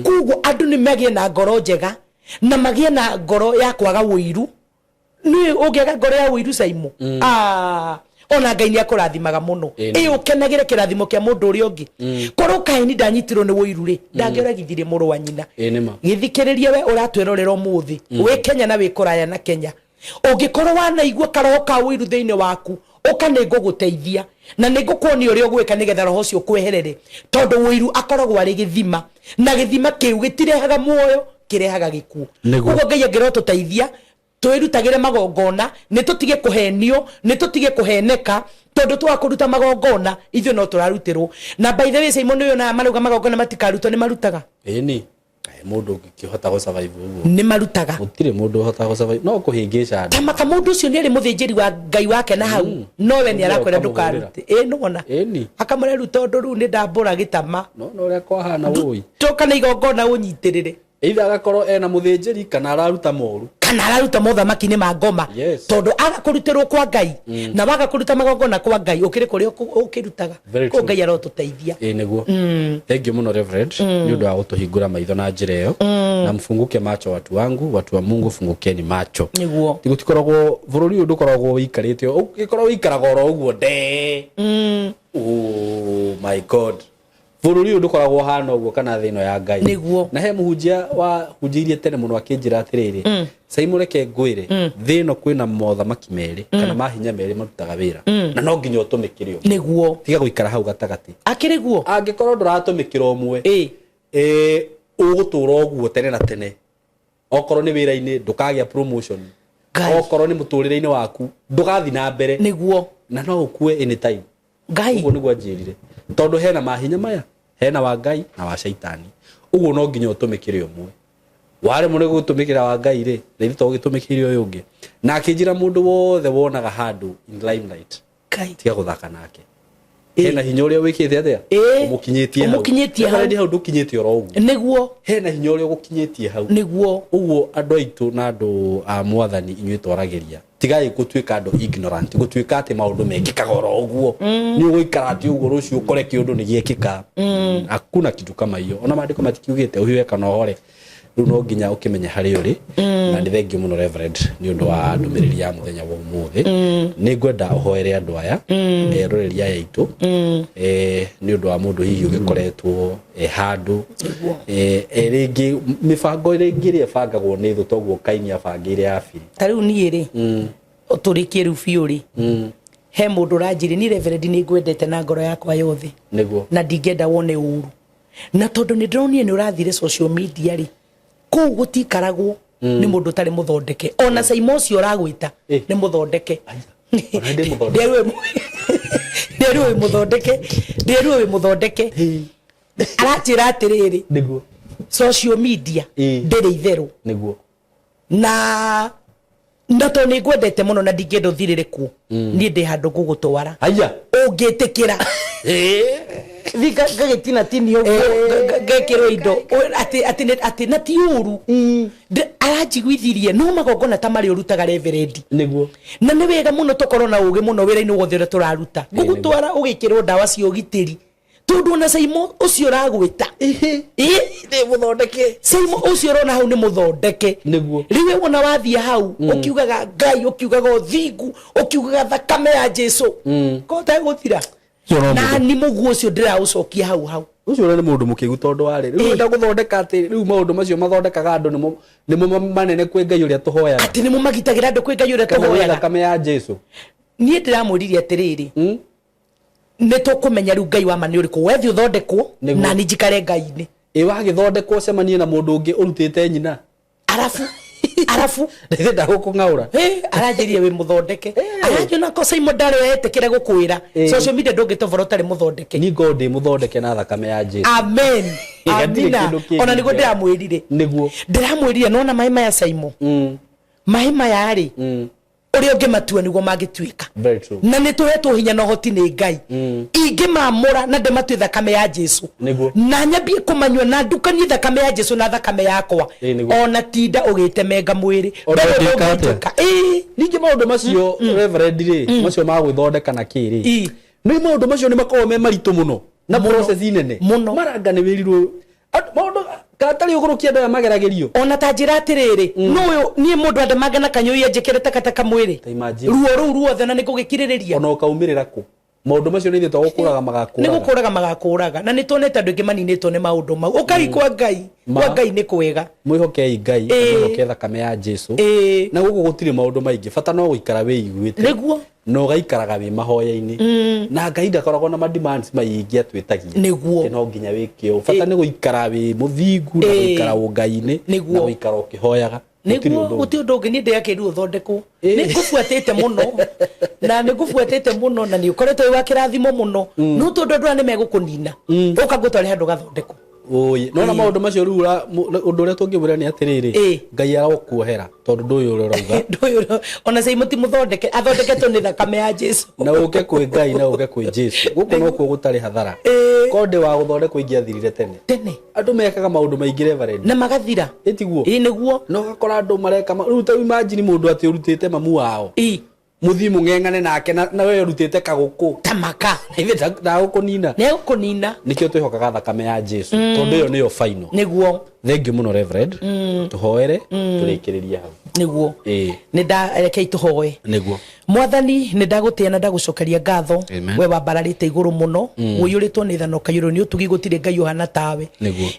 S1: koguo andũ nĩ magĩe na ngoro njega na magĩe na ngoro ya kwaga ũiru nĩ ũngĩaga ngoro ya ũiru Caimo ona Ngai nĩ akũrathimaga mũno ũkenagĩre kĩrathimo kĩa mũndũ ũrĩa ũngĩ korwo Kaini ndanyitirwo nĩ ũiru rĩ ndangĩoragithirie mũrũ wa nyina gĩthikĩrĩria we ũratwerorera ũmũthĩ wĩ Kenya na wĩ kũraya na Kenya ũngĩkorwo wanaigua karoho ka ũiru thĩinĩ waku ũka nĩ ngũgũteithia na nĩ ngũkuonia ũrĩa ũgwĩka nĩgetha roho ũcio kweherere tondũ ũiru akoragwo arĩ gĩthima na gĩthima kĩu gĩtirehaga muoyo kĩrehaga gĩkuũ ũguo Ngai angĩrotũteithia twĩrutagĩre magongona nĩ tũtige kũhenio nĩ tũtige kũheneka tondũ twakũruta magongona ithuĩ no tũrarutĩrwo na by the way Caimo nĩ ona marauga magongona matikarutwo nĩ marutaga
S3: ĩni mũndũ ũngĩkĩhota gũ survive ũguo
S1: nĩ marutaga
S3: gũtirĩ mũndũ ũhota gũ survive no kũhĩngĩca
S1: ta maka mũndũ ũcio nĩ arĩ mũthĩnjĩri wa Ngai wake na hau nowe nĩ arakwenda ndũkarute nĩwona akamũreruta ũndũ rĩu nĩ ndambũra gĩtama
S3: no ũrĩa kwahana wũi
S1: toka na igongona ũnyitĩrĩre
S3: either agakorwo ena mũthĩnjĩri kana araruta moru
S1: kana araruta mothamaki-inĩ ma ngoma tondũ agakũrutĩrwo kwa Ngai na waga kũruta magongona kwa Ngai ũkĩrĩ kũrĩa ũkĩrutaga ko Ngai arotũteithia
S3: nĩguo thank you mũno Reverend nĩ ũndũ wa gũtũhingũra maitho na njĩra ĩyo na mfunguke macho watu wangu watu wa Mungu fungukeni macho
S1: nĩguo
S3: tigutikoragwo bũrũri ũyũ ndũkoragwo wĩikarĩte ũgĩkorwo wĩikaraga oro ũguo oh my God bũrũri ũyũ ndũkoragwo hana ũguo kana thĩ ĩno ya Ngai na he mũhunjia wahunjirie tene mũno akĩnjĩra atĩrĩrĩ Caimo reke ngwĩre thĩ ĩno kwĩna mothamaki merĩ kana mahinya merĩ marutaga wĩra na no nginya ũtũmĩkĩre ũmwe
S1: nĩguo
S3: tiga gũikara hau gatagatĩ
S1: akĩrĩ guo
S3: angĩkorwo ndũratũmĩkĩra ũmwe ũgũtũra ũguo tene na tene okorwo nĩ wĩra-inĩ ndũkagĩa promotion okorwo nĩ mũtũrĩre-inĩ waku ndũgathi na mbere
S1: nĩguo
S3: na no ũkue anytime
S1: Ngai
S3: ũguo nĩguo anjĩrire tondũ hena mahinya maya hena wa Ngai na wa shaitani uguo no nginya ũtũmĩkĩre ũmwe ware mũno gũtũmĩkĩra wa Ngai rĩ rĩrĩ to gĩtũmĩkĩre ũyũ ũngĩ na akĩnjĩra mũndũ wothe wonaga handũ in limelight
S1: Ngai
S3: tiga gũthaka nake hena hinya ũrĩa wĩkĩte atĩa ũmũkinyĩtie hau hau ndũkinyĩte oro ũguo
S1: nĩguo
S3: hena hinya ũrĩa ũgũkinyĩtie hau
S1: nĩguo
S3: ũguo andũ aitũ na andũ a mwathani inyuĩ twaragĩria tigai gũtuĩka andũ ignorant gũtuĩka atĩ maũndũ mekĩkaga oro ũguo nĩ ũgũikara atĩ ũguo rũciũ ũkore kĩũndũ nĩ gĩekĩka hakuna kitu kama hiyo ona maandĩko matikiugĩte ũhiũhe kana ũhore rĩu no nginya ũkĩmenye harĩa ũrĩ na nĩ thengiũ mũno Reverend nĩ ũndũ wa ndũmĩrĩri ya mũthenya wa ũmũthĩ nĩ ngwenda ũhoere andũ aya rũrĩrĩ aya aitũ nĩ ũndũ wa mũndũ hihi ũgĩkoretwo handũ rĩngĩ mĩbango rĩngĩ ĩrĩa ĩbangagwo nĩ thũ toguo Kaini abangĩire Abili
S1: ta rĩu niĩ rĩ ũtũrĩkie rĩu biũ rĩ he mũndũ ũranjĩrĩ ni Reverend nĩ ngwendete na ngoro yakwa yothe
S3: nĩguo
S1: na ndingĩenda wone ũru na tondũ nĩ ndĩronire nĩ ũrathire social media rĩ kũu gũtikaragwo nĩ mũndũ ũtarĩ mũthondeke ona Caimo ũcio ũragwĩta nĩ mũthondeke ndĩrũĩ mũthondeke aranjĩra atĩrĩrĩ social media ndĩrĩ itherũ
S3: nĩguo
S1: na ndato ni ngwendete muno na ndingendo thiririku ni ndi handu gugutwara
S3: aya
S1: ungitikira vika gagetina tinio gekero indo ati na tiuru arajigwithirie no magongona tamari urutaga reverend
S3: niguo
S1: na ni wega muno tokoro na uge muno wira-ini wothe ura turaruta gugutwara ugikirwo ndawa cia ugitiri tondu na Saimo ucio ragwita ni muthondeke Saimo ucio rona hau ni muthondeke
S3: niguo
S1: riwe wona wathia hau ukiugaga Ngai ukiugaga uthingu ukiugaga thakame ya Jesu kota guthira na ni muguo ucio ndira ucokia hau
S3: ucio ni mundu mukigu tondu wari riu nda guthondeka ati riu maundu macio mathondekaga andu nimo manene kwi Ngai uria tuhoyaga
S1: ati nimo magitagira andu kwi Ngai uria tuhoyaga
S3: thakame ya Jesu
S1: nie ndiramuririe atiriri ne tukumenya riu Ngai wa mani uriku wethi uthondekwo na ni njikare Ngai-ini
S3: wagithondekwo cemanie na mundu ungi urutite nyina
S1: arafu
S3: ndenda gukungaura
S1: arajirie we muthondeke arajona ko Saimo ndare wetekere gukwira social media ndungitobora utari muthondeke
S3: ni God muthondeke na thakame ya Jesu
S1: amen amina ona nigo ndiramwirire
S3: niguo
S1: ndiramwirire nona mahima ya Saimo mahima ya ri uri ungi matua niguo magituika na ni tuhetwo hinya no hoti ni Ngai ingi mamura na ndimatue thakame ya Jesu na nyambie kumanywa na ndukanie thakame ya Jesu na thakame yakwa ona tinda ugitemenga mwiri
S3: ningi maundu macio reverend ri macio ma gwithondeka na kiri ni maundu macio ni makorwo me maritu muno na process nene maranga ni wirirwo maundu katari ugurukia ndo mageragerio
S1: ona tajira atiriri no ni mundu andamaga na kanyoi njekere takataka mwiri ruo ruothe na nikugikiririria
S3: ona ukaumirira ku maundu macio ni thito gukuraga
S1: magakuraga na nitonete andu ingi maninitwo ni maundu mau ukai kwa Ngai ni kwega
S3: mwihokei Ngai mwihokei thakame ya Jesu na gugu gutire maundu maingi bata no guikara wiguite
S1: niguo
S3: no gaikaraga wi mahoya-ini na Ngai ndakoragwo na demands maingi atwitagia
S1: niguo
S3: no nginya wikio bata ni guikara wi muthingu na guikara Ngai-ini na guikara ukihoyaga
S1: niguo guti undu ungi ni ndiakiru uthondekwo ni ngubuatite muno na ni ngubuatite muno na ni ukoretwo wa kirathimo muno no tondu andu ni megukunina ukagutware handu gathondekwo
S3: oye no na maundu macio rura undu uria tungibura ni atiriri Ngai aragukuohera tondu nduyu uria urauga
S1: nduyu ona Saimo ti muthondeke athondeketwo ni thakame ya Jesu
S3: na uke kwi Ngai na uke kwi Jesu guku no kuo gutari hathara konde wa guthondekwo ingiathirire tene andu mekaga maundu maingi reverend
S1: na magathira
S3: etiguo
S1: niguo
S3: no gakora andu mareka ruta imagine mundu ati urutite mamu wao muthimu ngengane nake na we urutite kaguku
S1: tamaka
S3: ithe ndagukunina nikio twihokaga thakame ya Jesu tondu iyo niyo final
S1: niguo
S3: thengi muno reverend tuhoere turikiriria hau
S1: niguo ni rekei tuhoe
S3: niguo
S1: mwathani ni ndagutia na ndagucokeria ngatho we wambararite iguru muno uiyuritwo ni thano kayuro ni utugi gutire Ngai uhana tawe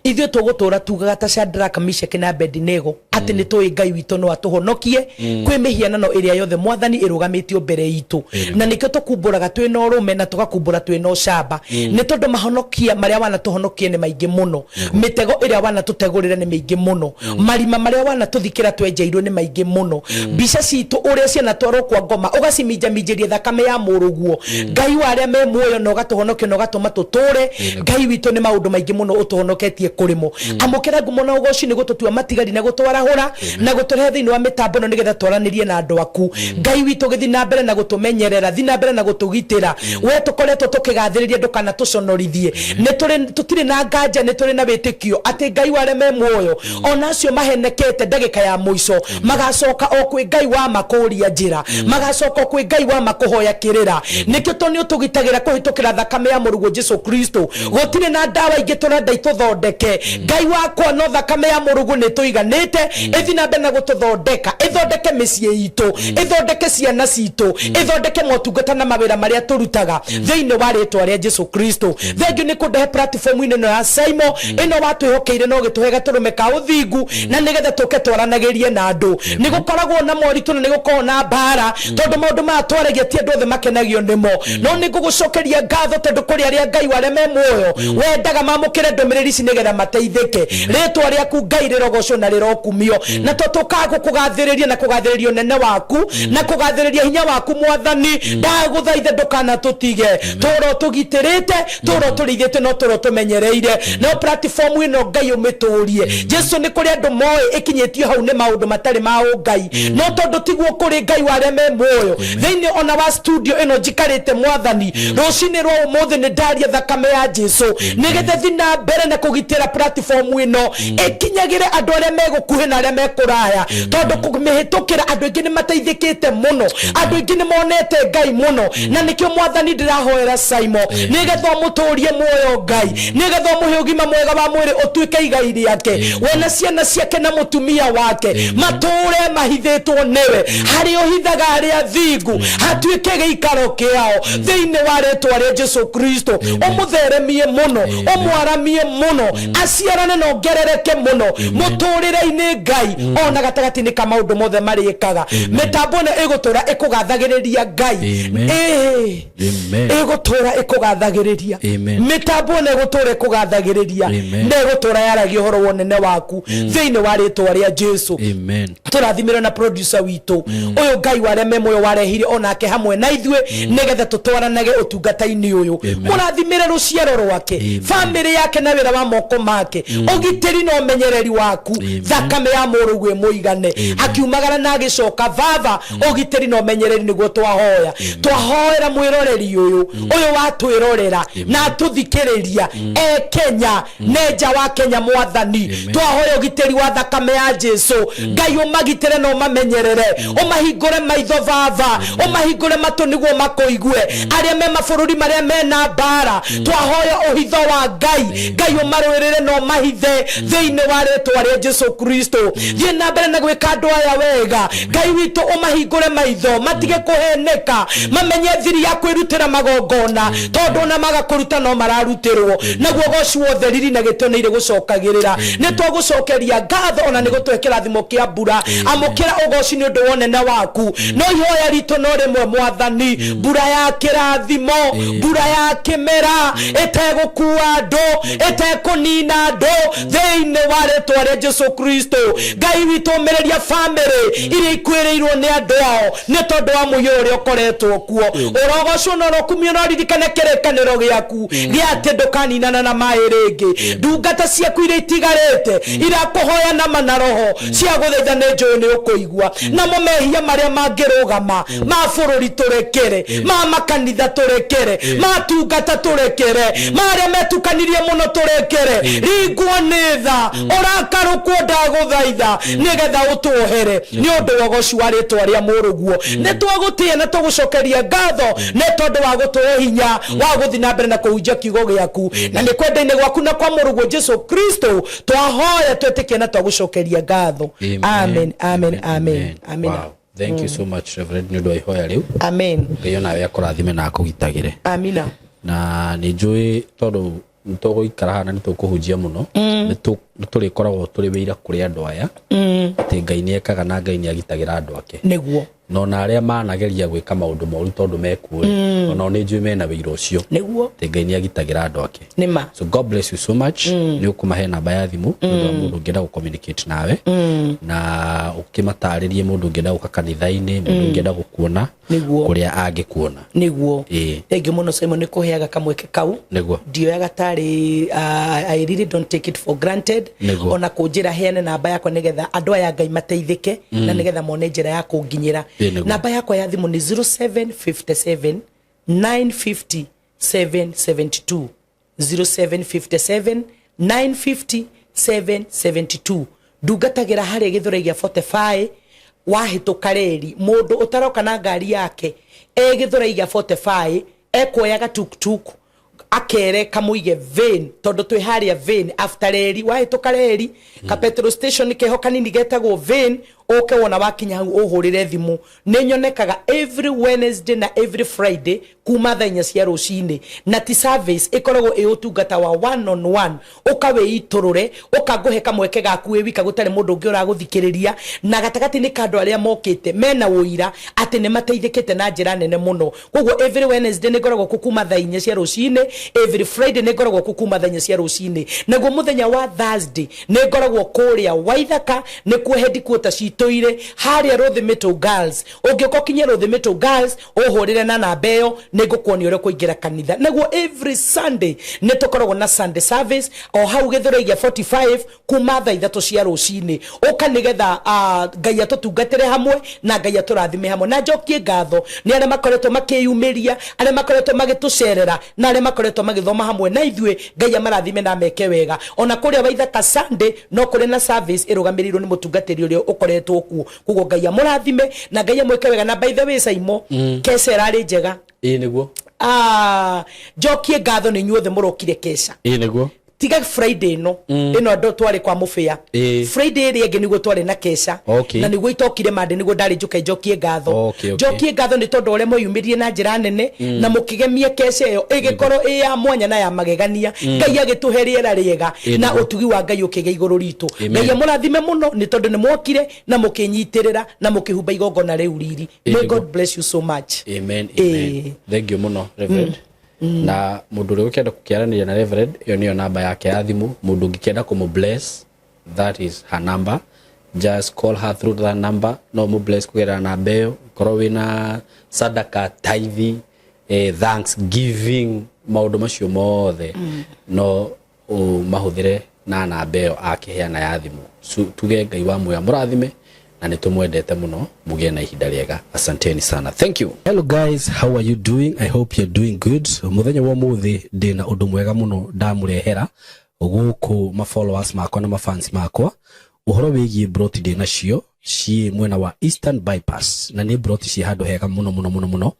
S1: ithio tugutura tugaga ta Shadraka Meshaki na Abednego ati ni tui Ngai witu no atuhonokie kwi mihianano iria yothe mwathani irugamitio mbere itu na nikio tukumburaga twina urume na tugakumbura twina ucamba ni tondu mahonokia maria wana tuhonokie ni maingi muno mitego iria wana tutegurire ni maingi muno marima maria wana tuthikira twenjeirwo ni maingi muno mbica citu uria ciana twarwo kwa ngoma ugaciminjaminjirie thakame ya muruguo Ngai wa aria me muoyo no gatuhonokia no gatuma tuture Ngai witu ni maundu maingi muno utuhonoketie kurimo amukira ngumo na ugoci ni gututua matigari na gutwarahura na guturehe thiini wa mitambo no nigetha twaranirie na andu aku Ngai witu githi na mbere na gutumenyerera thi na mbere na gutugitira we tukoretwo tukigathiriria ndukana tuconorithie ni tutire na nganja ni turi na witikio ati Ngai wa aria me muoyo ona acio mahenekete ndagika ya muico magacoka o kwi Ngai wa makuria njira magacoka kwi Ngai wa makuhoya kirira nikio toni utugitagira kuhitukira thakame ya murugo Jesu Kristo gutire na ndawa ingi turenda ituthondeke Ngai wakwa no thakame ya murugo ni tuiganite ithi na mbere na gututhondeka ithondeke micie itu ithondeke ciana citu ithondeke motungata na mawira maria turutaga thiini wa ritwa ria Jesu Kristo thengiu ni kundehe platform ino ya Saimo ino watwihokeire no gituhega turume ka uthingu na nigetha tuke twaranagirie na andu ni gukoragwo na moritu na ni gukorwo na bara tondu maundu ma twaragia ti andu othe makenagio nimo no ni ngugucokeria ngatho tondu kuri aria Ngai wale me muoyo wendaga mamukire ndumiriri ici nigetha mateithike ritwa riaku Ngai rirogoco na rirokumio na tutukaga kugathiriria na kugathiririo nene waku na kugathiriria hinya waku mwathani ndaguthaithe ndukana tutige turo tugitirite turo turithite no turo tumenyereire no platform ino Ngai umitwe mũtũrie Jesu ni kuri andu moe ikinyetio hau ne maundu matari ma Ngai no tondu tiguo kuri Ngai ware me muoyo thiini ona wa studio ino jikarite mwathani rucini rwa umuthi ni ndaria thakame ya Jesu nigethe thina mbere na kugitira platform ino ikinyagire andu aria megukuhe na aria mekuraya tondu kumihitukira andu ingi ni mateithikite muno andu ingi ni monete Ngai muno na nikio mwathani ndirahoera Saimo nigethe muturie muoyo Ngai nigethe muhe ugima mwega wa mwiri utuike igai riake wena ciana ciake na mutumia wake mature mahithitwo niwe hari uhithaga aria thingu hatuike giikaro kiao thiini wa ritwa ria Jesu Kristo umutheremie muno umwaramie muno aciarane na ongerereke muno muturire-ini Ngai ona gatagati-ini ka maundu mothe marikaga mitambo ino igutura ikugathagiriria Ngai igutura ikugathagiriria mitambo ino igutura ikugathagiriria na igutura yaragia horo wonene waku thiini wa ritwa ria Jesu turathimirwo na producer witu uyu Ngai ware memoyo warehire onake hamwe na ithue nigethe tutwaranage utungata-ini uyu murathimire ruciaro rwake family yake na wira wa moko make ugitiri no menyereri waku thakame ya murugu muigane akiumagara na gicoka vava ugitiri no menyereri niguo twahoera mwiroreri uyu watwirorera na tuthikiriria Kenya neja wa Kenya mwathani twahoya ugitiri wa thakame ya Jesu Ngai umagitire no mamenyerere umahingure maitho vava umahingure matu niguo makoigue aria me mabururi maria mena bara twahoya uhitho wa Ngai umarwirire no mahithe thiini wa ritwa ria Jesu Kristo yena mbere na gwika andu aya wega Ngai witu umahingure maitho matige kuheneka mamenye thiri ya kwirutira magongona tondu na magakuruta no mararutirwo naguo goci wothe riri na gitoneire gucokagirira ni twagucokeria ngatho ona ni gutwekera thimo kia mbura amukira ugoci ni undu wonene waku no ihoya ritu no rimwe mwathani mbura ya kirathimo mbura ya kimera etegukua andu etekunina andu thiini wa ritwa ria Jesu Kristo Ngai witu mereria family iria ikwirirwo ni andu ao ni tondu wa muyo uria ukoretwo kuo urogocwo no rokumio no ririkane kirekaniro giaku gia ati ndukaninana na mai ringi ndungata ciaku iria itigarite irakuhoya na manaroho cia guthaitha ni njuyu ni ukuigua na mumehia maria mangirugama ma bururi turekere ma makanitha turekere ma tungata turekere maria metukanirie muno turekere ringwo ni tha urakarukwo ndaguthaitha nigetha utuohere ni undu wa goci wa ritwa ria muruguo ni twagutie na tugucokeria ngatho ni tondu wa gutuhe hinya wa guthi na mbere na kuhunjia kiugo giaku na ni kwenda-ini gwaku na kwa muruguo Jesu Kristo twahoya twetikie na twagucokeria ngatho amen amen amen amen.
S3: Wow. Thank you so much Reverend Nyodo ihoya riu
S1: amen
S3: ngai ona we akurathime na akugitagire
S1: amina
S3: na ni njui tondu ntogo ikara hana ni tukuhunjia muno ni turikoragwo turi wira kuri andu aya ati Ngai ni ekaga na Ngai ni agitagira andu ake niguo no na aria manageria gwika maundu moru tondu mekuo ona ni njui mena wira ucio niguo ati Ngai ni agitagira andu ake nima. So God bless you so much ni ukumahe namba ya thimu ndu mundu ngenda gu communicate nawe na ukimataririe mundu ngenda guka kanitha-ini mundu ngenda gukuona kuria angikuona niguo thengi muno Simon ni kuheaga kamweke kau niguo ndioyaga tari I really don't take it for granted ona kunjira heane namba yakwa nigetha andu aya Ngai mateithike na nigetha mone njira ya kunginyira namba yakwa ya thimu ni 0757 950 772 0757 950 772 ndungatagira hari githura gia 45 wahituka reri mundu utaroka na ngari yake githura gia 45 ekoyaga tuktuk akere kamuige vein tondu twi haria vein after reri wahituka reri ka petrol station keho kanini getagwo vein oke wona wakinya hau uhurire thimu ni nyonekaga every Wednesday na every Friday kuma thanya cia rucini na ti service ikoragwo iutungata wa one on one ukawe iturure ukaguhe kamweke gaku wika gutare mundu ungi uraguthikiriria na gatagati ni kandu aria mokite mena uira ati ni mateithikite na njira nene muno koguo every Wednesday ni koragwo kuma thanya cia rucini every Friday ni koragwo kuma thanya cia rucini naguo muthenya wa Thursday ni koragwo kuria Waithaka ni ku headquarters
S1: toire haria Rothimito Girls ungioka kinye Rothimito Girls uhurire na namba iyo nigukuonia uri kuingira kanitha naguo every Sunday nitukoragwo na Sunday service o hau Githura 45 kuma thaa 3 cia rucini ukanigetha Ngai atutungatire hamwe na Ngai aturathime hamwe na njokie ngatho ni aria makoretwo makiyumiria aria makoretwo magitucerera na aria makoretwo magithoma hamwe na ithue Ngai amarathime na meke wega ona kuria Waithaka Sunday no kuri na service irugamirirwo ni mutungatiri uria ukoretwo kugo Ngai amurathime na Ngai amweke wega na by the way Saimo kesa rari njega
S3: niguo
S1: njokie ngatho ni nyuothe murokire kesa
S3: niguo
S1: tiga Friday no ino ndo twari kwa mufia Friday ri enge niguo twari na kesa na niguo itokire mande niguo ndari njuka njokie ngatho njokie ngatho ni tondu ore moyumirie na njira nene na mukigemie kesa iyo igikoro ya mwanya na ya magegania Ngai agituheria ra riega na utugi wa Ngai ukige iguru ritu Ngai amurathime muno ni tondu ni mwokire na mukinyitirira na mukihumba igongona riu riri may God bless you so much
S3: amen thank you muno Reverend na mundu uri ukenda kukiarania na Reverend iyo niyo namba yake ya thimu mundu ungikenda kumu-bless that is her number just call her through that number no mu-bless kugera na beo korwo wina sadaka tithe thanksgiving maundu macio mothe no mahuthire na namba iyo akiheana ya thimu tuge Ngai wa muya murathime na nitumwendete muno mugie na ihinda riega asanteni sana thank you
S2: hello guys how are you doing I hope you're doing good muthenya wa muthi ndina undu mwega muno ndamurehera guku ma followers makwa na ma fans makwa uhoro wigie broti de nacio ci mwena wa Eastern Bypass na ni broti ci handu hega muno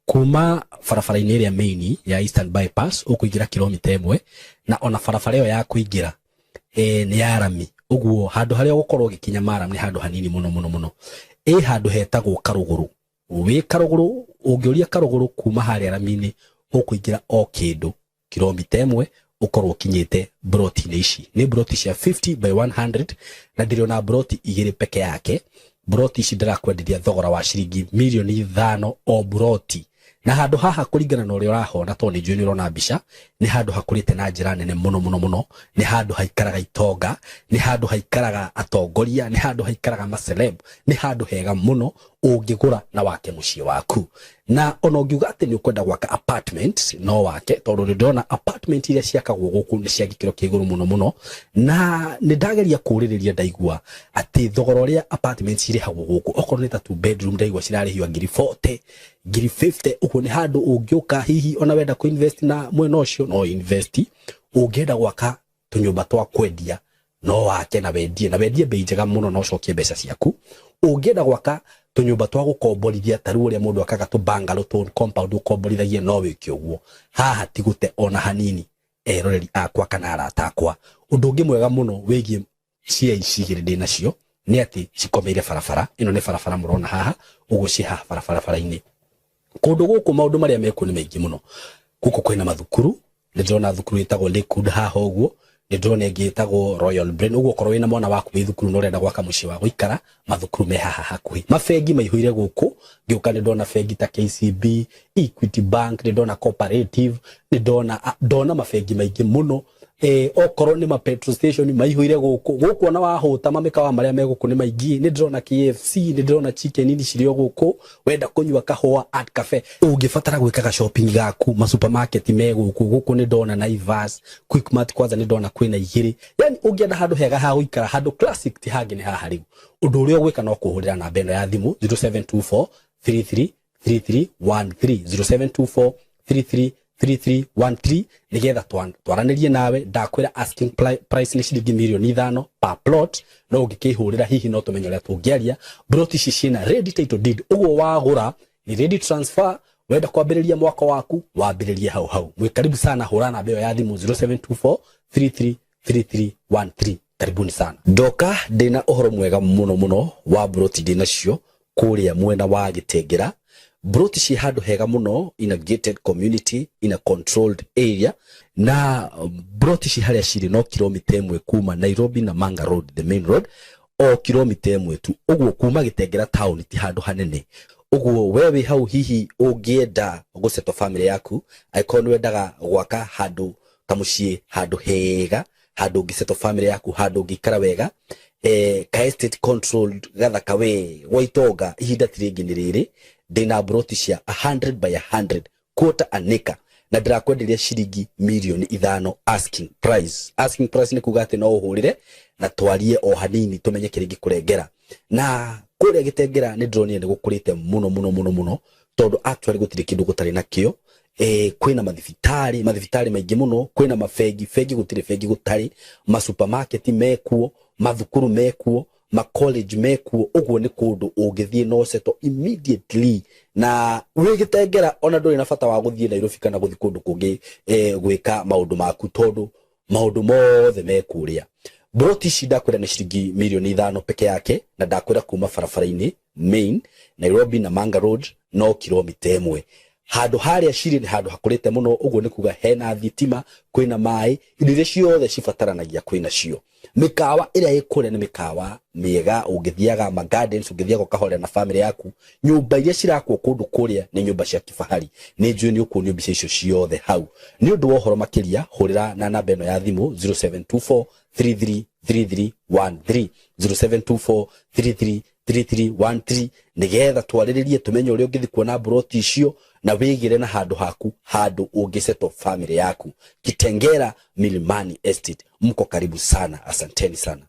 S2: kuma farafara-ini iria main ya Eastern Bypass ukuingira kilomita 1 na ona farafara iyo ya kuingira ni ya rami uguo handu haria gukorwo gikinya Maram ni handu hanini muno handu hetagwo Karuguru wi Karuguru ungioria Karuguru kuma haria ramini ukuingira o kindu kilomita 1 ukorwo kinyite broti ici ni broti cia 50 by 100 na ndiriona broti igiri peke yake broti ici ndirakwenderia thogora wa ciringi milioni 5 o broti na handu haha kuringana na uria urahona to ni njui ni urona mbica ni handu hakurite na njira nene muno ni handu haikaraga itonga ni handu haikaraga atongoria ni handu haikaraga maceleb ni handu hega muno ungigura na wake mucii waku na ona ungiuga ati ni ukwenda gwaka apartment no wake tondu ndona apartment iria ciakagwo guku ni cia gikiro kia iguru muno na ni ndageria kuririria ndaigua ati thogora uria apartments irihagwo guku okorwo ni ta 2 bedroom ndaigua cirarihio ngiri 40 ngiri 50 uko ni handu ungiuka hihi ona wenda ku invest na mwena ucio no invest ungenda gwaka tunyumba twa kwendia no wake na wendie bei njega muno no cokie mbeca ciaku ungenda gwaka tunyumba twa gukomborithia taru uria mundu akaga tu bungalow to compound ukomborithagie no wiki uguo haha tigute ona hanini eroreri akwa kana arata akwa undu ungi mwega muno wigie cia icigire ndi nacio ni ati cikomeire farafara ino ni farafara murona haha uguci haha farafara-ini kundu guku maundu maria meku ni maingi muno guku kwina mathukuru ndona thukuru itagwo Lakewood haha uguo ndona ingi itagwo Royal Brain uguo korwo wina mwana waku wi thukuru no renda gwaka mucii wa guikara mathukuru me haha hakuhi mafengi maihuire guku ngiuka ndona fengi ta KCB Equity Bank ndona Cooperative ndona mafengi maingi muno okorwo ni ma petrol station maihuire guku ona wahuta mamikawa maria meguku ni maingi ni ndona KFC ni ndona chicken ni cirio guku wenda kunywa kahua at cafe ungifatara gwikaga shopping gaku ma supermarket guku ni ndona Naivas Quickmart kwanza ni ndona kwina igiri yani ungienda handu hega ha guikara handu classic ti hangi ni haha riu undu uria gwika no kuhurira na beno ya thimu 0724 33 3313 0724 33 3313 nigetha twaranirie nawe ndakwira asking price ni ciringi milioni 5 per plot no ungikihurira hihi no tumenye uria tungiaria broti ici ciina ready title deed uguo wagura ni ready transfer wenda kwambiriria mwaka waku wambiririe hau mwikaribu sana hurana beo ya thimu 0724 333313 karibuni sana ndoka ndina uhoro mwega muno wa broti ndinacio kuria mwena wa Gitengera broti ci handu hega muno in a gated community in a controlled area na broti ci haria ciri no kilomita 1 kuma Nairobi na Manga Road the main road o kilomita 1 tu uguo kuma Gitengera town ti handu hanene uguo wewe hau hihi ungienda guceto family yaku aikonu wendaga gwaka handu ta mucii handu hega handu ngiceto family yaku handu ngikara wega ka estate controlled gathaka we Waitoga ihinda tiringiniriri ndina broti cia 100 by 100 quarter an acre na ndirakwenderia ciringi milioni 5 asking price ni kuga ati no uhurire na twarie o hanini tumenye kiringi kurengera na kuria gitengera ni drone ni gukurite muno tondu actually gutire kindu gutari nakio kwina mathibitari maingi muno kwina mafegi gutire fegi gutari ma supermarket mekuo mathukuru mekuo ma college mekuo uguo ni kundu ungithie no seto immediately na wigitengera ona nduri na bata wa guthie Nairobi kana guthi kundu kungi gwika maundu maku tondu maundu mothe mekuria broti shida kwenda ni shiringi milioni 5 peke yake na ndakwira kuma farafara-ini main Nairobi na Manga Road no kilomita 1 handu haria shiri ni handu hakurite muno uguo ni kuga hena thitima kwina mai indo ciothe cibataranagia kwina cio mikawa ira ikure ni mikawa miega ungithiaga ma gardens ungithiaga kahore na family yaku nyumba iria cirakwo kundu kuria ni nyumba cia kifahari ni njui ni ukunio mbica icio ciothe hau ni undu wa horo makiria hurira na namba eno ya thimu 0724333313 0724333313 nigetha twariririe tumenye uria ungithi kuona broti icio na wigire na handu haku handu ungiseto family yaku Kitengera Milimani Estate mko karibu sana asanteni sana